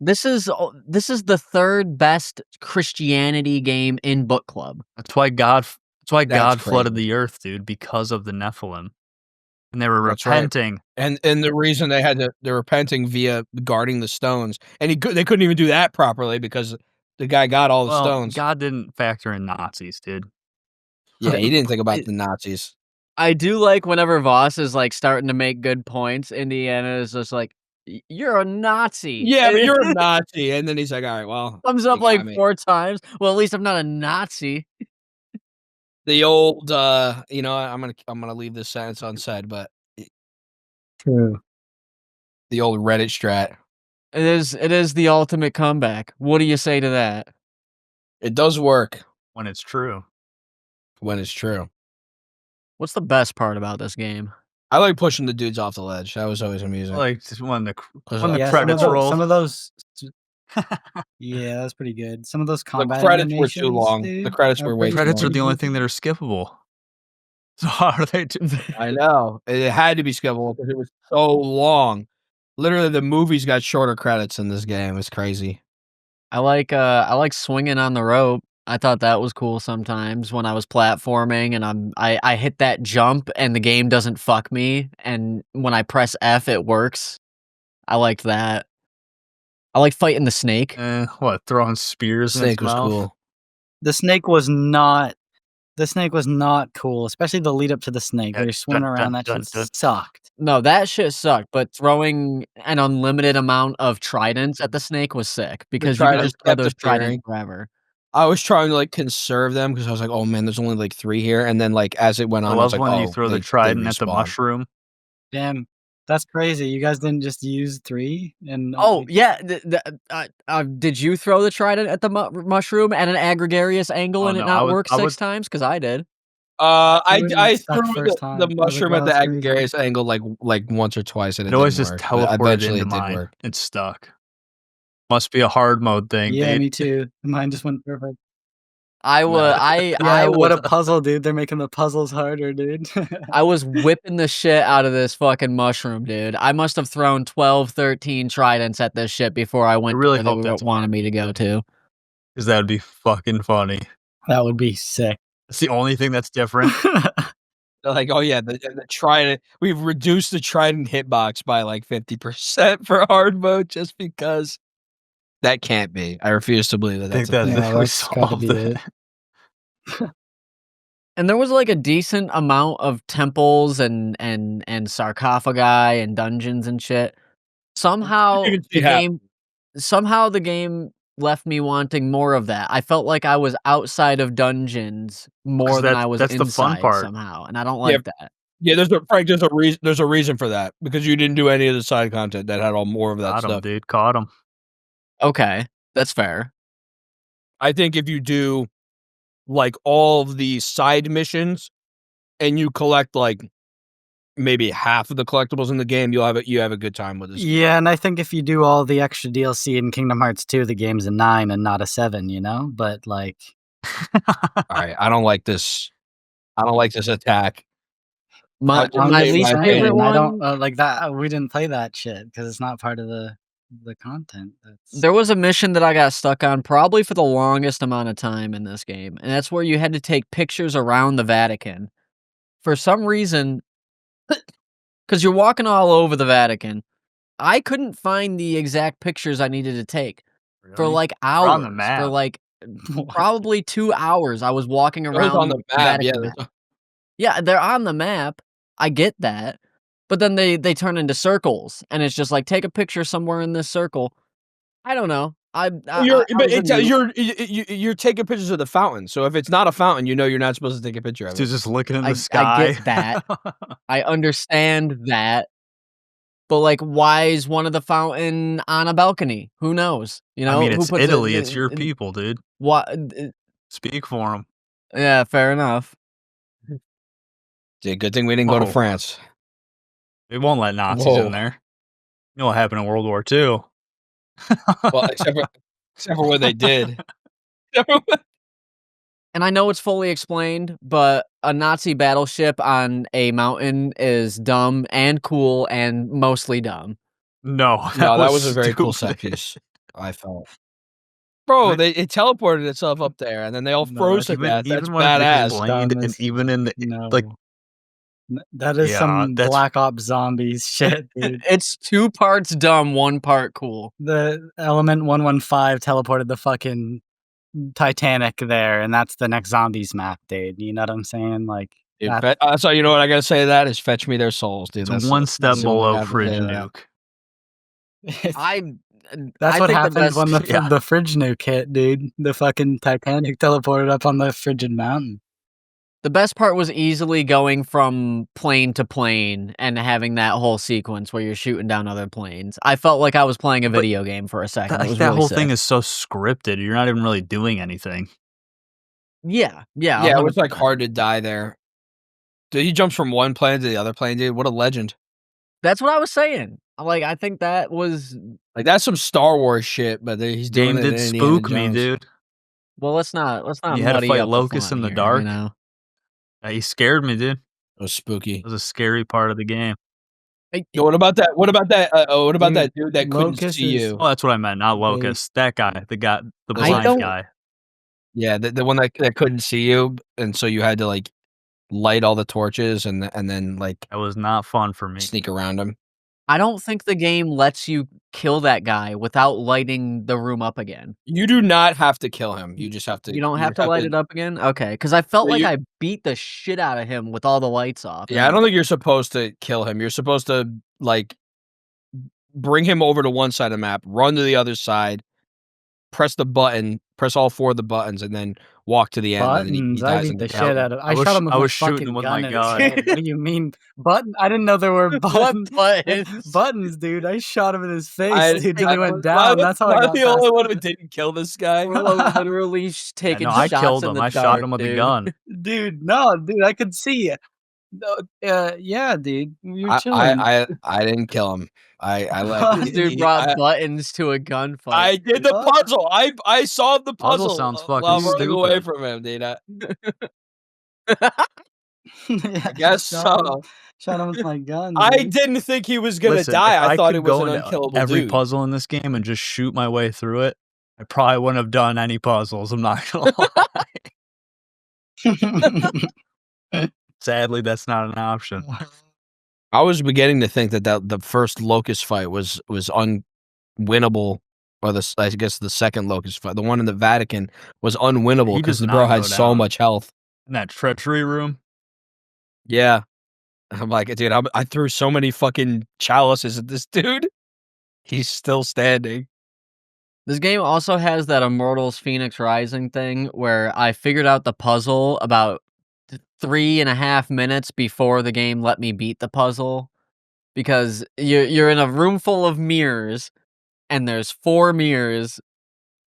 This is the third best Christianity game in book club. That's why God That's flooded crazy. the earth, dude, because of the Nephilim, and they were That's right. repenting. And the reason they're repenting via guarding the stones, and they couldn't even do that properly because the guy got all the Well, stones. God didn't factor in Nazis, dude. Yeah, he didn't think about the Nazis. I do like whenever Voss is like starting to make good points, Indiana is just like, "You're a Nazi." Yeah, but you're a Nazi, and then he's like, all right, well, Thumbs you up got like me. 4 times. Well, at least I'm not a Nazi. The old, you know, I'm gonna leave this sentence unsaid, but True. the old Reddit strat. It is the ultimate comeback. What do you say to that? It does work When it's true. when it's true. What's the best part about this game? I like pushing the dudes off the ledge. That was always amusing. Like just when the Yeah, credits roll. some of those. Yeah, that's pretty good. Some of those The combat credits were too animations, long. dude, The credits were way pretty too Credits are long. the only thing that are skippable. So how are they? I know. It had to be skippable because it was so long. Literally, the movies got shorter credits in this game. It's crazy. I like swinging on the rope. I thought that was cool sometimes when I was platforming and I hit that jump and the game doesn't fuck me, and when I press F it works. I liked that. I like fighting the snake. What, throwing spears in his Snake was mouth? cool. The snake was not. The snake was not cool, especially the lead up to the snake. Where Yeah, you're swimming dun, around. dun, That dun, shit dun. sucked. No, that shit sucked, but throwing an unlimited amount of tridents at the snake was sick because you could tridents just throw kept those appearing. tridents forever. I was trying to like conserve them because I was like, oh man, there's only like 3 here. And then like as it went I on, I was love like, when oh, you throw they the trident at the respawn. mushroom. Damn, that's crazy. You guys didn't just use 3 and Oh yeah, did you throw the trident at the mushroom at an aggregarious angle Oh, and it no, not I would- work I 6 would- times? Because I did. I stuck threw first the time. I was like, mushroom wow, at the that's crazy. aggregarious angle like once or twice, and It always didn't just work, but teleported eventually into it did mine. work. It's stuck. Must be a hard mode thing. Yeah, dude. me too. Mine just went perfect. I was Yeah, what a was puzzle, dude. They're making the puzzles harder, dude. I was whipping the shit out of this fucking mushroom, dude. I must have thrown 12, 13 tridents at this shit before I went really to hope where they that's wanted me to go to. Because that would be fucking funny. That would be sick. It's the only thing that's different. They're like, oh yeah, the trident. We've reduced the trident hitbox by like 50% for hard mode just because. That can't be. I refuse to believe that I think that's a that thing. Yeah, we that's gotta solved be it. And there was like a decent amount of temples and sarcophagi and dungeons and shit. Somehow You can see the how- game the game left me wanting more of that. I felt like I was outside of dungeons more than I was that's inside the fun part. somehow, and I don't like that. Yeah, there's a reason for that because you didn't do any of the side content that had all more of that Caught him, stuff. dude. Caught him. Okay, that's fair. I think if you do like all of the side missions and you collect like maybe half of the collectibles in the game, you have a good time with this. Yeah, and I think if you do all the extra DLC in Kingdom Hearts 2, the game's a 9 and not a 7, you know? But like All right, I don't like this I don't like this attack. My I'm my just least saying, favorite I one. don't like that. We didn't play that shit because it's not part of the content. That's There was a mission that I got stuck on probably for the longest amount of time in this game, and that's where you had to take pictures around the Vatican. For some reason, because you're walking all over the Vatican, I couldn't find the exact pictures I needed to take for Really? like They're on hours. the For map. like probably 2 hours, I was walking Those around on the map, yeah. Vatican map. Yeah, they're on the map. I get that. But then they turn into circles, and it's just like, take a picture somewhere in this circle. I don't know. I was a noob. You're taking pictures of the fountain. So if it's not a fountain, you know you're not supposed to take a picture of Dude's it. just looking in the I sky. get that. I understand that. But, like, why is one of the fountain on a balcony? Who knows? You know? I mean, Who it's puts it Italy. It's your people, dude. What? Speak for them. Yeah, fair enough. Yeah, good thing we didn't go to Whoa. France. They won't let Nazis Whoa. in there. You know what happened in World War II? Well, except for what they did. And I know it's fully explained, but a Nazi battleship on a mountain is dumb and cool and mostly dumb. No, No, that was a very cool set stupid. piece, I felt. Bro, But- it teleported itself up there, and then they all No, froze to that's death. That's even when it's badass. explained, and Dumb even in the no. like, That is Yeah, some that's- Black Ops Zombies shit, dude. It's 2 parts dumb, 1 part cool. The Element 115 teleported the fucking Titanic there, and that's the next Zombies map, dude. You know what I'm saying? Like, So you know what I gotta say to that is fetch me their souls, dude. it's That's one step that's the only way I below have to Fridge say that. Nuke. that's I what think the happened best- when yeah. the fridge nuke hit, dude. The fucking Titanic teleported up on the frigid mountain. The best part was easily going from plane to plane and having that whole sequence where you're shooting down other planes. I felt like I was playing a But video game for a second. That, It was that really whole sick. thing is so scripted. You're not even really doing anything. Yeah, Yeah, it was like 100%. hard to die there. Dude, he jumps from one plane to the other plane, dude. What a legend. That's what I was saying. Like, I think that was Like that's some Star Wars shit, but he's doing Game it did in Indiana spook me, Jones. dude. well. Let's not You had to muddy fight up the locusts fun in the here, dark. You know? He scared me, dude. It was spooky. It was a scary part of the game. Yo, what about that? What about that? What about Dude, that dude that couldn't Locust see is- you? Oh, that's what I meant. Not They- locust. That guy, the I blind don't- guy. Yeah, the one that couldn't see you, and so you had to like light all the torches and then like That was not fun for me. sneak around him. I don't think the game lets you kill that guy without lighting the room up again. You do not have to kill him. You just have to. You don't have to light it up again? Okay, because I felt Yeah, like you- I beat the shit out of him with all the lights off. Yeah, I don't think you're supposed to kill him. You're supposed to like bring him over to one side of the map, run to the other side, press the button, press all 4 of the buttons, and then walk to the end. And then he Buttons. I dies beat in the the shit out of. I was shot sh- him with I my was shooting fucking him with gun my in gun. his head. What do you mean button? I didn't know there were buttons. buttons? Buttons, dude. I shot him in his face, I- dude, till he I- went down. That's how I I'm got the past only one it. who didn't kill this guy. We're literally taking No, I shots killed in him. the I shot dark, him with a dude. gun. Dude, no, dude, I could see you. No, yeah, dude, you're chilling. I didn't kill him. I let This dude brought buttons to a gunfight. I did the What? puzzle. I solved the Puzzle puzzle. sounds while fucking running away stupid. from him, dude. I Yeah, guess shot him- so. Shot him with my gun. I dude. didn't think he was gonna Listen, die. if I thought could it was go an into unkillable every dude. puzzle in this game and just shoot my way through it, I probably wouldn't have done any puzzles. I'm not gonna lie. Sadly, that's not an option. I was beginning to think that the first Locust fight was unwinnable, or I guess the second Locust fight, the one in the Vatican, was unwinnable He because does the bro not had go so down. much health. In that treachery room, Yeah, I'm like, dude, I threw so many fucking chalices at this dude. He's still standing. This game also has that Immortals Phoenix Rising thing where I figured out the puzzle about 3.5 minutes before the game let me beat the puzzle, because you're in a room full of mirrors and there's 4 mirrors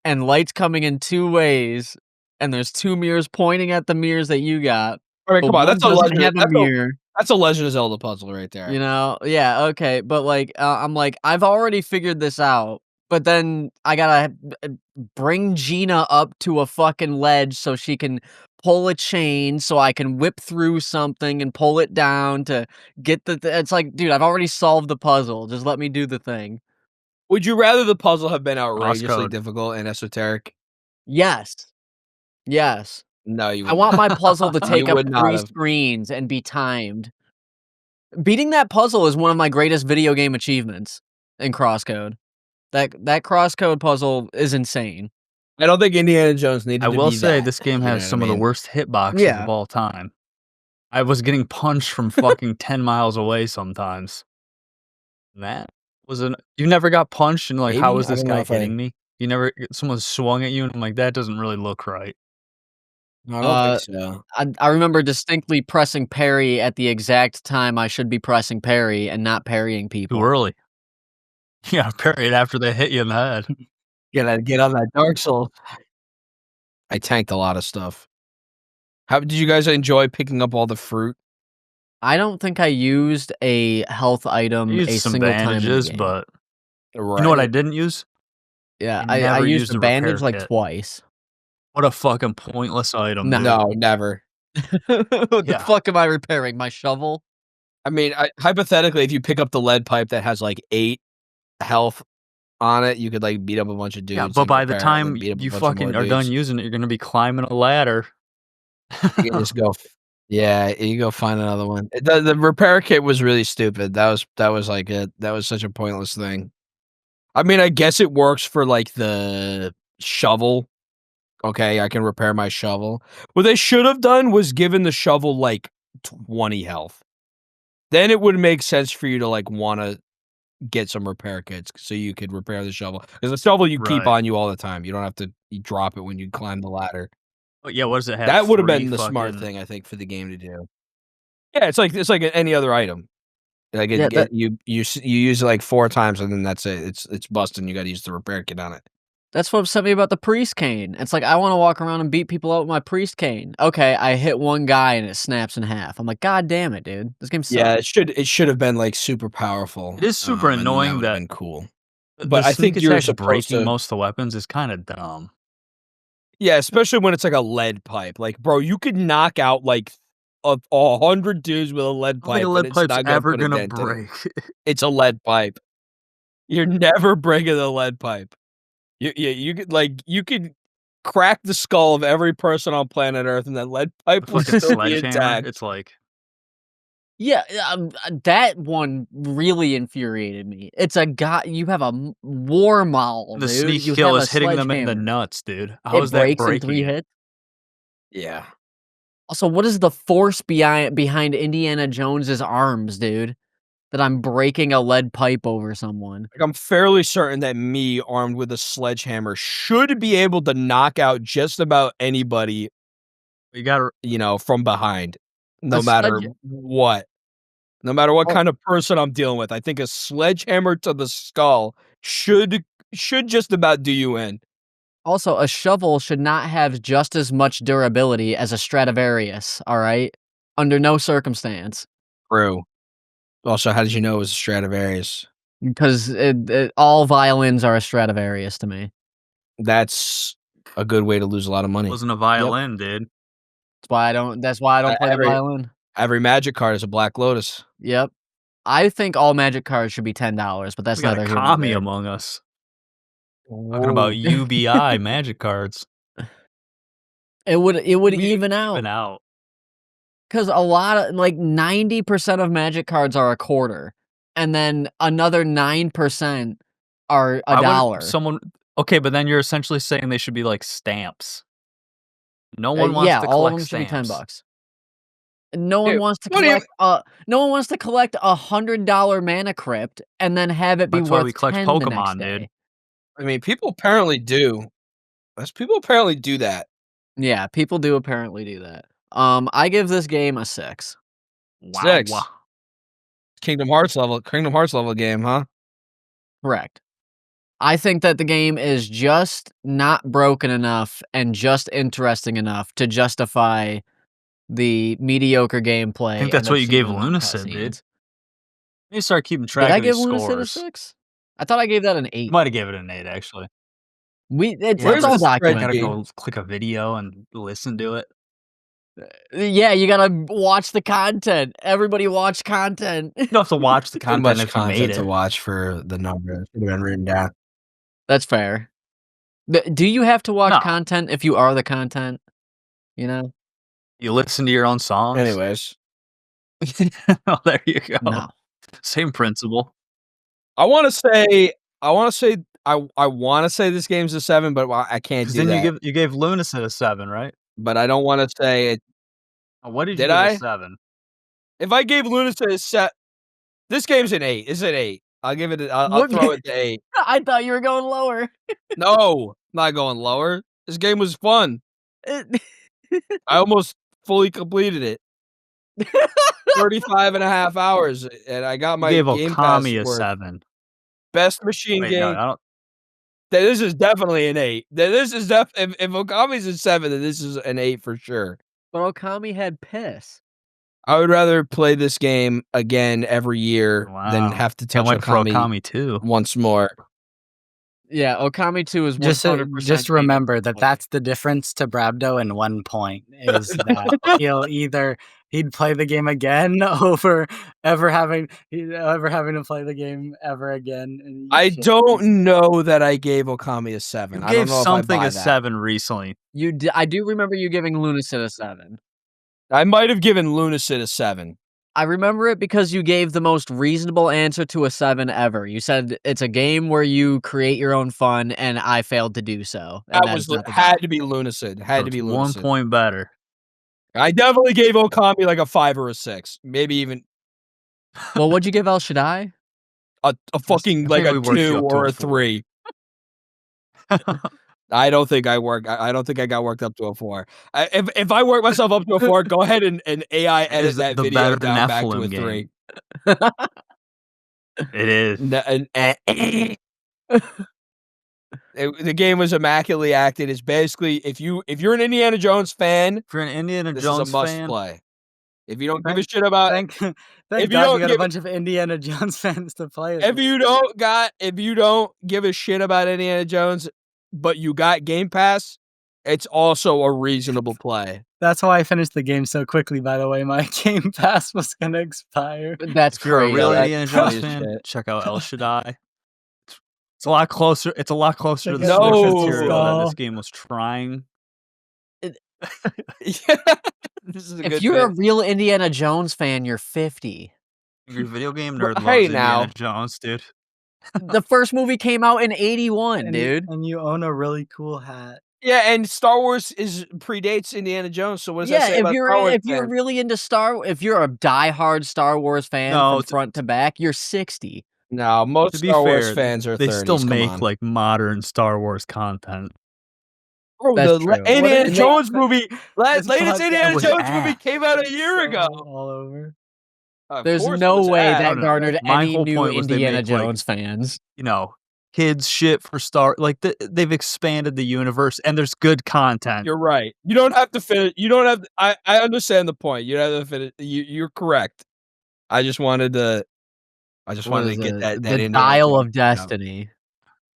and lights coming in 2 ways and there's 2 mirrors pointing at the mirrors that you got. All right, but come on, one that's a doesn't legend. have a mirror. That's a Legend of Zelda puzzle right there. You know, yeah, okay, but like, I'm like, I've already figured this out, but then I gotta bring Gina up to a fucking ledge so she can pull a chain so I can whip through something and pull it down to get it's like, dude, I've already solved the puzzle. Just let me do the thing. Would you rather the puzzle have been outrageously code. difficult and esoteric? Yes. Yes. No, you I would want not. my puzzle to You take up would not 3 have. screens and be timed. Beating that puzzle is one of my greatest video game achievements in Crosscode. That Crosscode puzzle is insane. I don't think Indiana Jones needed I to will be say that, this game you know has what I some of the mean? worst hitboxes Yeah. of all time. I was getting punched from fucking 10 miles away sometimes. That was you never got punched and like, how Maybe? was I this don't know guy if I hitting me? You never someone swung at you and I'm like, that doesn't really look right. No, I don't think so. I remember distinctly pressing parry at the exact time I should be pressing parry and not parrying people. Too early. Yeah, parry it after they hit you in the head. Gotta get on that Dark Souls. I tanked a lot of stuff. How did you guys enjoy picking up all the fruit? I don't think I used a health I item used a some single time in the bandages, game. but Right. you know what I didn't use? Yeah, I I never used used the a repair bandage like kit. twice. What a fucking pointless item, No. dude. No, never. What the Yeah. fuck am I repairing? My shovel? I mean, hypothetically, if you pick up the lead pipe that has like 8 health on it, you could like beat up a bunch of dudes. Yeah, but and by the repair it and then time beat up a you bunch of more fucking are done dudes. using it, you're gonna be climbing a ladder. You can just go. Yeah, you go find another one. The repair kit was really stupid. That was like that was such a pointless thing. I mean, I guess it works for like the shovel. Okay, I can repair my shovel. What they should have done was given the shovel like 20 health. Then it would make sense for you to like want to get some repair kits so you could repair the shovel. Because the shovel you keep Right. on you all the time. You don't have to drop it when you climb the ladder. But yeah, what does it have? That would have 3 been the smart fucking thing, I think, for the game to do. Yeah, it's like any other item. Like Yeah, you use it like 4 times and then that's it. It's busted. You got to use the repair kit on it. That's what upset me about the priest cane. It's like, I want to walk around and beat people up with my priest cane. Okay, I hit one guy and it snaps in half. I'm like, God damn it, dude. This game sucks. Yeah, it should have been like super powerful. It is super and then annoying would have that been cool. the But I sneak think you're attack supposed breaking to. most of the weapons is kind of dumb. Yeah, especially when it's like a lead pipe. Like, bro, you could knock out like 100 dudes with a lead I don't think pipe. a lead and it's pipe's not ever put a gonna dent in it. break. It's a lead pipe. You're never breaking the lead pipe. You could crack the skull of every person on planet Earth, and that lead pipe will Fucking still be sledgehammer. intact. It's like Yeah, that one really infuriated me. It's a guy. You have a war maul, the dude. sneak You kill have is a hitting them in the sledgehammer. nuts, dude. How It is that breaks in breaking 3 it? hits. Yeah. Also, what is the force behind Indiana Jones's arms, dude? That I'm breaking a lead pipe over someone. Like, I'm fairly certain that me, armed with a sledgehammer, should be able to knock out just about anybody, You gotta from behind, no A matter sledge- what. No matter what Oh. kind of person I'm dealing with. I think a sledgehammer to the skull should just about do you in. Also, a shovel should not have just as much durability as a Stradivarius, all right? Under no circumstance. True. Also, how did you know it was a Stradivarius? Because all violins are a Stradivarius to me. That's a good way to lose a lot of money. wasn't a violin, dude. That's why I don't play the every- violin. Every Magic card is a Black Lotus. Yep. I think all Magic cards should be $10, but that's We got neither a here nor commie there. among us. Talking about UBI magic cards. It would We even Even out. out. Because a lot of, like, 90% of Magic cards are a quarter. And then another 9% are Why $1. wouldn't okay, but then you're essentially saying they should be like stamps. No one wants Yeah, to all of collect them should be stamps. $10. No one Dude, wants to what do you- collect. No one wants to collect $100 mana crypt and then have it be That's worth why we collect 10 the next Pokemon, day. dude. I mean, people apparently do. People apparently do that. Yeah, people do apparently do that. I give this game a 6. Wow. 6. Kingdom Hearts level game, huh? Correct. I think that the game is just not broken enough and just interesting enough to justify the mediocre gameplay. I think that's and what you gave obscene Lunacid, dude. cutscenes. You start keeping track Did I of give these Lunacid a scores. 6? I thought I gave that an 8. You might have given it an 8, actually. It's Where's all the spread You gotta documented. sheet? go click a video and listen to it. Yeah, you gotta watch the content. Everybody watch content. You don't have to watch the Too content much if you made content to it. watch for the number. It should have been written down. That's fair. Do you have to watch No. content if you are the content? You know? You listen to your own songs. Anyways, Oh, there you go. No. Same principle. I want to say this game's a 7, but I can't Because do then that. you gave Lunacy a 7, right? But I don't want to say it. What did you Did give I? a 7? If I gave Lunacy a set, this game's an 8. It's an 8. I'll give it. I'll What throw ga- it to 8. I thought you were going lower. No, not going lower. This game was fun. It- I almost fully completed it. 35 and a half hours, and I got You my gave Game Pass Okami a worth. 7. Best machine Wait, game. no, I don't. This is definitely an 8. This is if Okami's a 7, then this is an 8 for sure. But Okami had piss. I would rather play this game again every year than Wow. have to Can't touch wait for Okami Okami 2. once more. Yeah, Okami 2 is 100% Just maybe remember that point. that's the difference to Brabdo in 1 point is that he'd play the game again over ever having to play the game ever again. And you I shit. don't know that I gave Okami a 7. You I don't gave know something if I buy a that. 7 recently. I do remember you giving Lunacid a 7. I might have given Lunacid a 7. I remember it because you gave the most reasonable answer to a 7 ever. You said it's a game where you create your own fun, and I failed to do so. And That is was not the had game. to be Lunacid. So Had to it's be 1 Lunacid. point better. I definitely gave Okami like a 5 or a 6, maybe even Well, what'd you give El Shaddai? a fucking I like think a we worked you 2 up to or a a 4. 3. I don't think I got worked up to a 4. If I work myself up to a 4, go ahead and AI edit Is that the video better down back to a Nephilim 3. game. It is. The game was immaculately acted. It's basically if you're an Indiana Jones fan, If you're an Indiana this Jones is a must fan, play. If you don't give a shit about Thank if God you you don't got a give bunch of Indiana Jones fans to play it. if you don't give a shit about Indiana Jones, but you got Game Pass, it's also a reasonable play. That's why I finished the game so quickly, by the way. My Game Pass was going to expire. That's if you're a crazy. real that's Indiana funny Jones as fan, shit. check out El Shaddai. It's a lot closer. It's a lot closer to the Check out source Lucifer's material that this Skull. game was trying. Yeah, this is a If good you're a bit. real Indiana Jones fan, you're 50. Your video game Well, nerd loves hey, Indiana now. Jones, dude. The first movie came out in 81, dude. And you own a really cool hat. Yeah, and Star Wars predates Indiana Jones. So what does that Yeah, say if about Star Wars you're fans? really into if you're a diehard Star Wars fan No, from front to back, you're 60. No, most To be Star Wars fair, fans are they 30s. still come make on. like modern Star Wars content. Bro, That's the true. Indiana What- Jones movie, This latest podcast Indiana was Jones movie ass. came out a year ago. All over. Of There's course it no was way ass. that no. garnered My any whole new point was they Indiana make, like, Jones fans. You know, kids shit for they've expanded the universe and there's good content. You're right. You don't have to finish. You don't have. I understand the point. You don't have to finish. You're correct. I just wanted to. What get is that. it? That The Indiana Dial Jones of Destiny.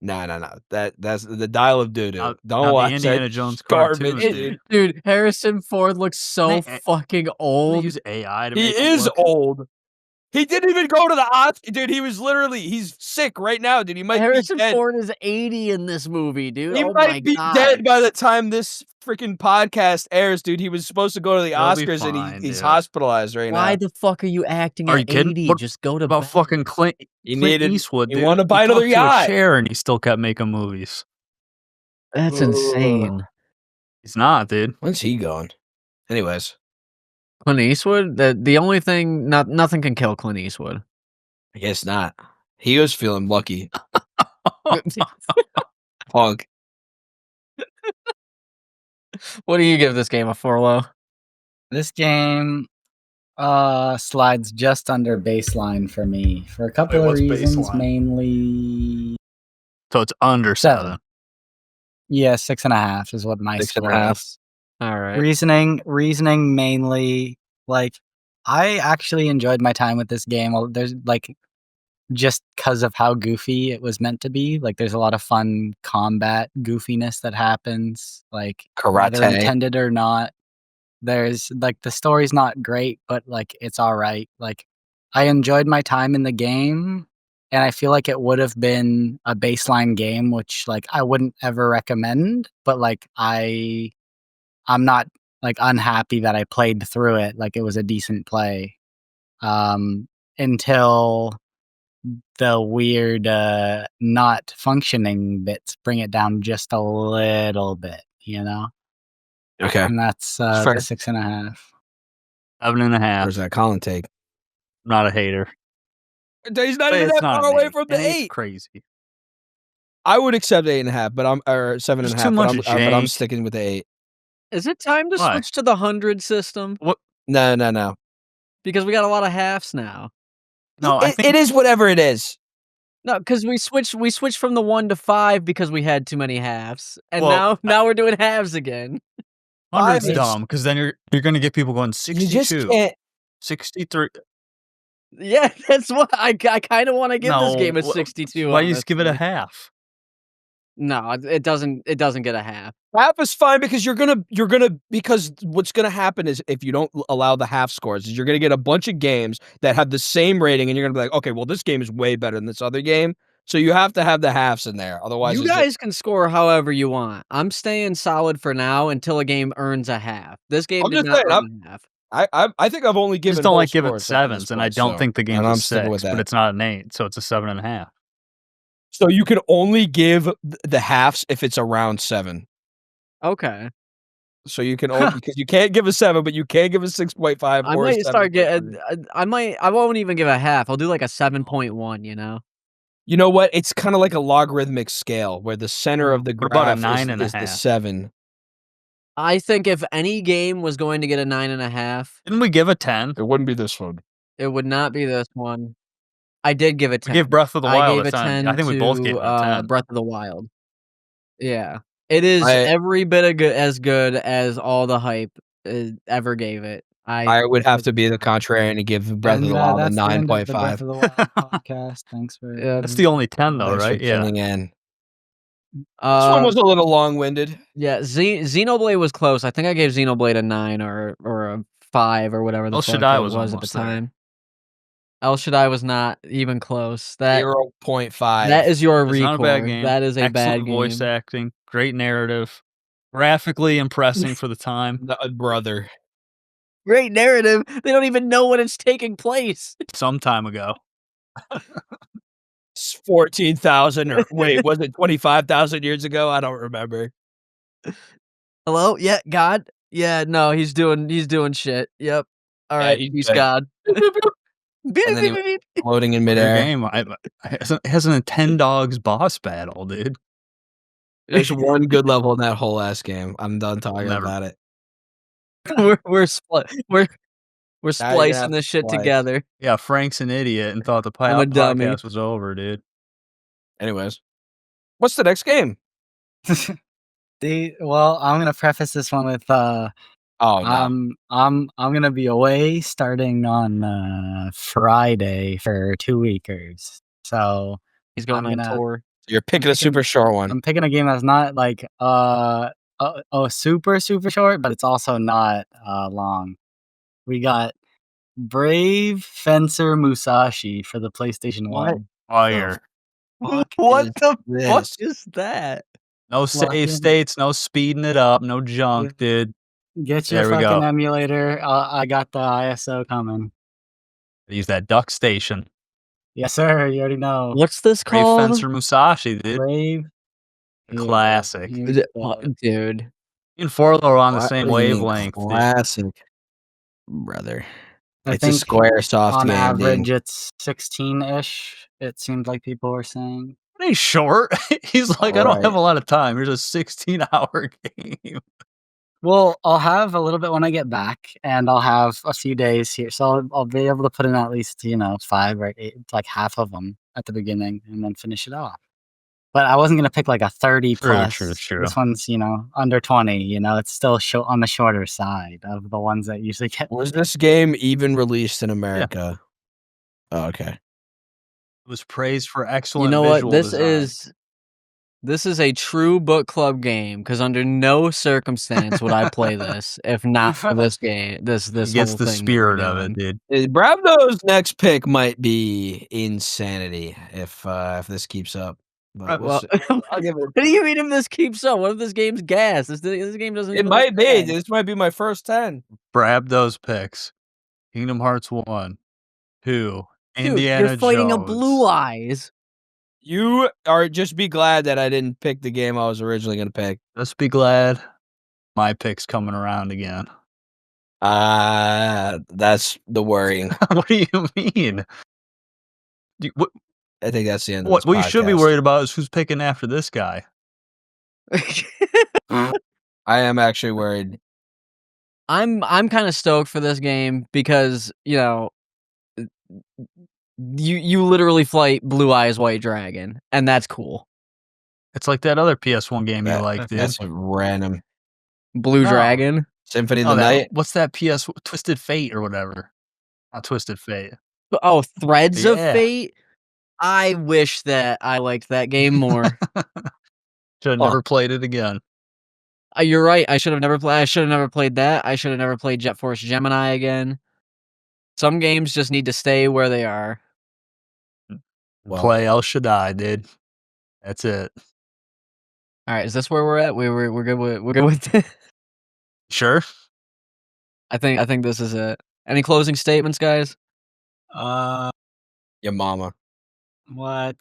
No. That's the Dial of Doo Doo. Now Don't watch the Indiana that Jones garbage, cartoon, dude. Dude, Harrison Ford looks so They- fucking They old. use AI to He make it is look. old. He didn't even go to the Oscar, dude. He's sick right now, dude. He might Harrison be dead. Ford is 80 in this movie, dude. He Oh my might be god. dead by the time this freaking podcast airs, dude. He was supposed to go to the He'll be Oscars fine, and he's dude. hospitalized right Why now. the fuck are you acting Are at you kidding? 80? What Just go to about bed. fucking Clint He Eastwood, he dude? wanted to buy He another talked to a yacht. chair and he still kept making movies. That's Ugh. insane. He's not, dude. When's he going? Anyways, Clint Eastwood? The only thing, nothing can kill Clint Eastwood. I guess not. He was feeling lucky. Punk. What do you give this game, a 4-low? This game slides just under baseline for me for a couple of what's reasons. baseline? Mainly, So it's under 7. 7. Yeah, 6.5 is what my 6.5. score is. All right. Reasoning mainly, like, I actually enjoyed my time with this game. There's like, just because of how goofy it was meant to be. Like, there's a lot of fun combat goofiness that happens, like, whether Karate. intended or not. there's like the story's not great, but like it's all right. Like I enjoyed my time in the game, and I feel like it would have been a baseline game, which like I wouldn't ever recommend. But like I'm not like unhappy that I played through it. Like it was a decent play until the weird not functioning bits bring it down just a little bit, you know. Okay. And that's Fair. the 6.5. 7.5. Where's that Colin take? I'm not a hater. He's not But even it's that not far an away 8. from the An 8's 8. crazy. I would accept 8.5, but I'm or 7.5. too much but I'm jank. sticking with the 8. Is it time to Why? switch to the 100 system? No. Because we got a lot of halves now. No, I think it is whatever it is. No, because we switched from the 1 to 5 because we had too many halves, and Well, now we're doing halves again. 100's 5 is- dumb because then you're gonna get people going You just 62, can't. 63. Yeah, that's what I kind of want to give this game a No, 62. Why you just give it a honestly. half? No, it doesn't get a half. Half is fine because you're gonna because what's gonna happen is if you don't allow the half scores is you're gonna get a bunch of games that have the same rating and you're gonna be like, okay, well this game is way better than this other game, so you have to have the halves in there. Otherwise, You guys can score however you want. I'm staying solid for now until a game earns a half. This game I'm did just not saying, earn a half. I think I've only I given just don't whole like giving scores up to this 7s, and I point, don't so- think the game's and a I'm sticking 6, with but that. it's not an 8, so it's a 7.5. So you can only give the halves if it's around 7. Okay, So you can only because you can't give a 7, but you can give a 6.5 I or a might 7. start getting. I won't even give a half. I'll do like a 7.1. You know. You know what? It's kind of like a logarithmic scale where the center of the What about a graph is 9.5? the 7. I think if any game was going to get a 9.5, Didn't we give a 10? It wouldn't be this one. it would not be this one. I did give it 10. We gave Breath of the I Wild gave a a 10. 10 I think we both gave it a 10. Breath of the Wild. Yeah, it is I- every bit of as good as all the hype ever gave it. I would have to be the contrarian and give Breath of the Wild a that's the end of the 9.5. Breath of the Wild podcast. Thanks for That's the only 10 though, Thanks for right? Yeah. tuning in. This one was a little long-winded. Yeah, Xenoblade was close. I think I gave Xenoblade a 9 or a 5 or whatever the El fuck Shaddai it was was at the almost there. time. El Shaddai was not even close. That 0.5. that is your It's not a bad record. game. That is a Excellent bad voice game. acting, great narrative, graphically impressing for the time. Brother. Great narrative. They don't even know when it's taking place. Some time ago. 14,000 or wait, was it 25,000 years ago? I don't remember. Hello? Yeah, God? Yeah, no, he's doing shit. Yep. All Yeah, right, he's peace, good. God. And then he floating in Their midair. game it has a 10 dogs boss battle, dude. There's one good level in that whole ass game. I'm done talking Never. about it. we're Now you're gonna splicing have this to shit splice. together. Yeah, Frank's an idiot and thought the I'm a dummy. podcast was over, dude. Anyways, what's the next game? Well, I'm gonna preface this one with Oh no. I'm gonna be away starting on Friday for 2 weekers. So He's going I'm on gonna- tour. You're picking a super short one. I'm picking a game that's not like super short, but it's also not long. We got Brave Fencer Musashi for the PlayStation What? 1. Fire. Fuck What is the fuck this? is that? No Fucking- save states, no speeding it up, no junk, dude. Get your There we fucking go. emulator. I got the ISO coming. Use that duck station. Yes, sir. You already know. What's this Brave called? Fencer Musashi, dude. Brave. Classic. Yeah, Dude, Dude. Me and Forlo are on the What same do you mean wavelength. dude. Classic, brother. I It's a think square soft on game. average dude. it's 16-ish. It seems like people were saying. He's short. He's like, I don't Right. have a lot of time. Here's a 16-hour game. Well, I'll have a little bit when I get back, and I'll have a few days here, so I'll be able to put in at least 5 or 8, like half of them at the beginning, and then finish it off. But I wasn't gonna pick like a 30 plus. True. This one's under 20. It's still on the shorter side of the ones that usually get. Was this game even released in America? Oh, okay. It was praised for excellent You know what? visual This design. is This is a true book club game because under no circumstance would I play this if not for this game. This He whole gets the thing that we're spirit of it, doing. dude. Bravdo's next pick might be insanity if this keeps up. But we'll Well, see. I'll give it. what do you mean if this keeps up? What if this game's gas? This game doesn't. It even might look be. bad. This might be my first 10. Grab those picks. Kingdom Hearts 1, 2, Dude, Indiana you're fighting Jones. a Blue Eyes. You are just be glad that I didn't pick the game I was originally going to pick. Let's be glad my pick's coming around again. That's the worrying. What do you mean? What I think that's the end of this you should be podcast. worried about is who's picking after this guy. I am actually worried. I'm kind of stoked for this game because you literally fight Blue Eyes White Dragon, and that's cool. It's like that other PS1 game you That- like, dude. That's random. Blue No. Dragon. Symphony of Oh, the that- Night. what's that Twisted Fate or whatever? Not Twisted Fate. Oh, Threads of Yeah. Fate. I wish that I liked that game more. Should have Oh. never played it again. You're right. I should have never played. I should have never played that. I should have never played Jet Force Gemini again. Some games just need to stay where they are. Well, Play El Shaddai, dude. That's it. All right, is this where we're at? We're good with it. Sure. I think this is it. Any closing statements, guys? your mama. What?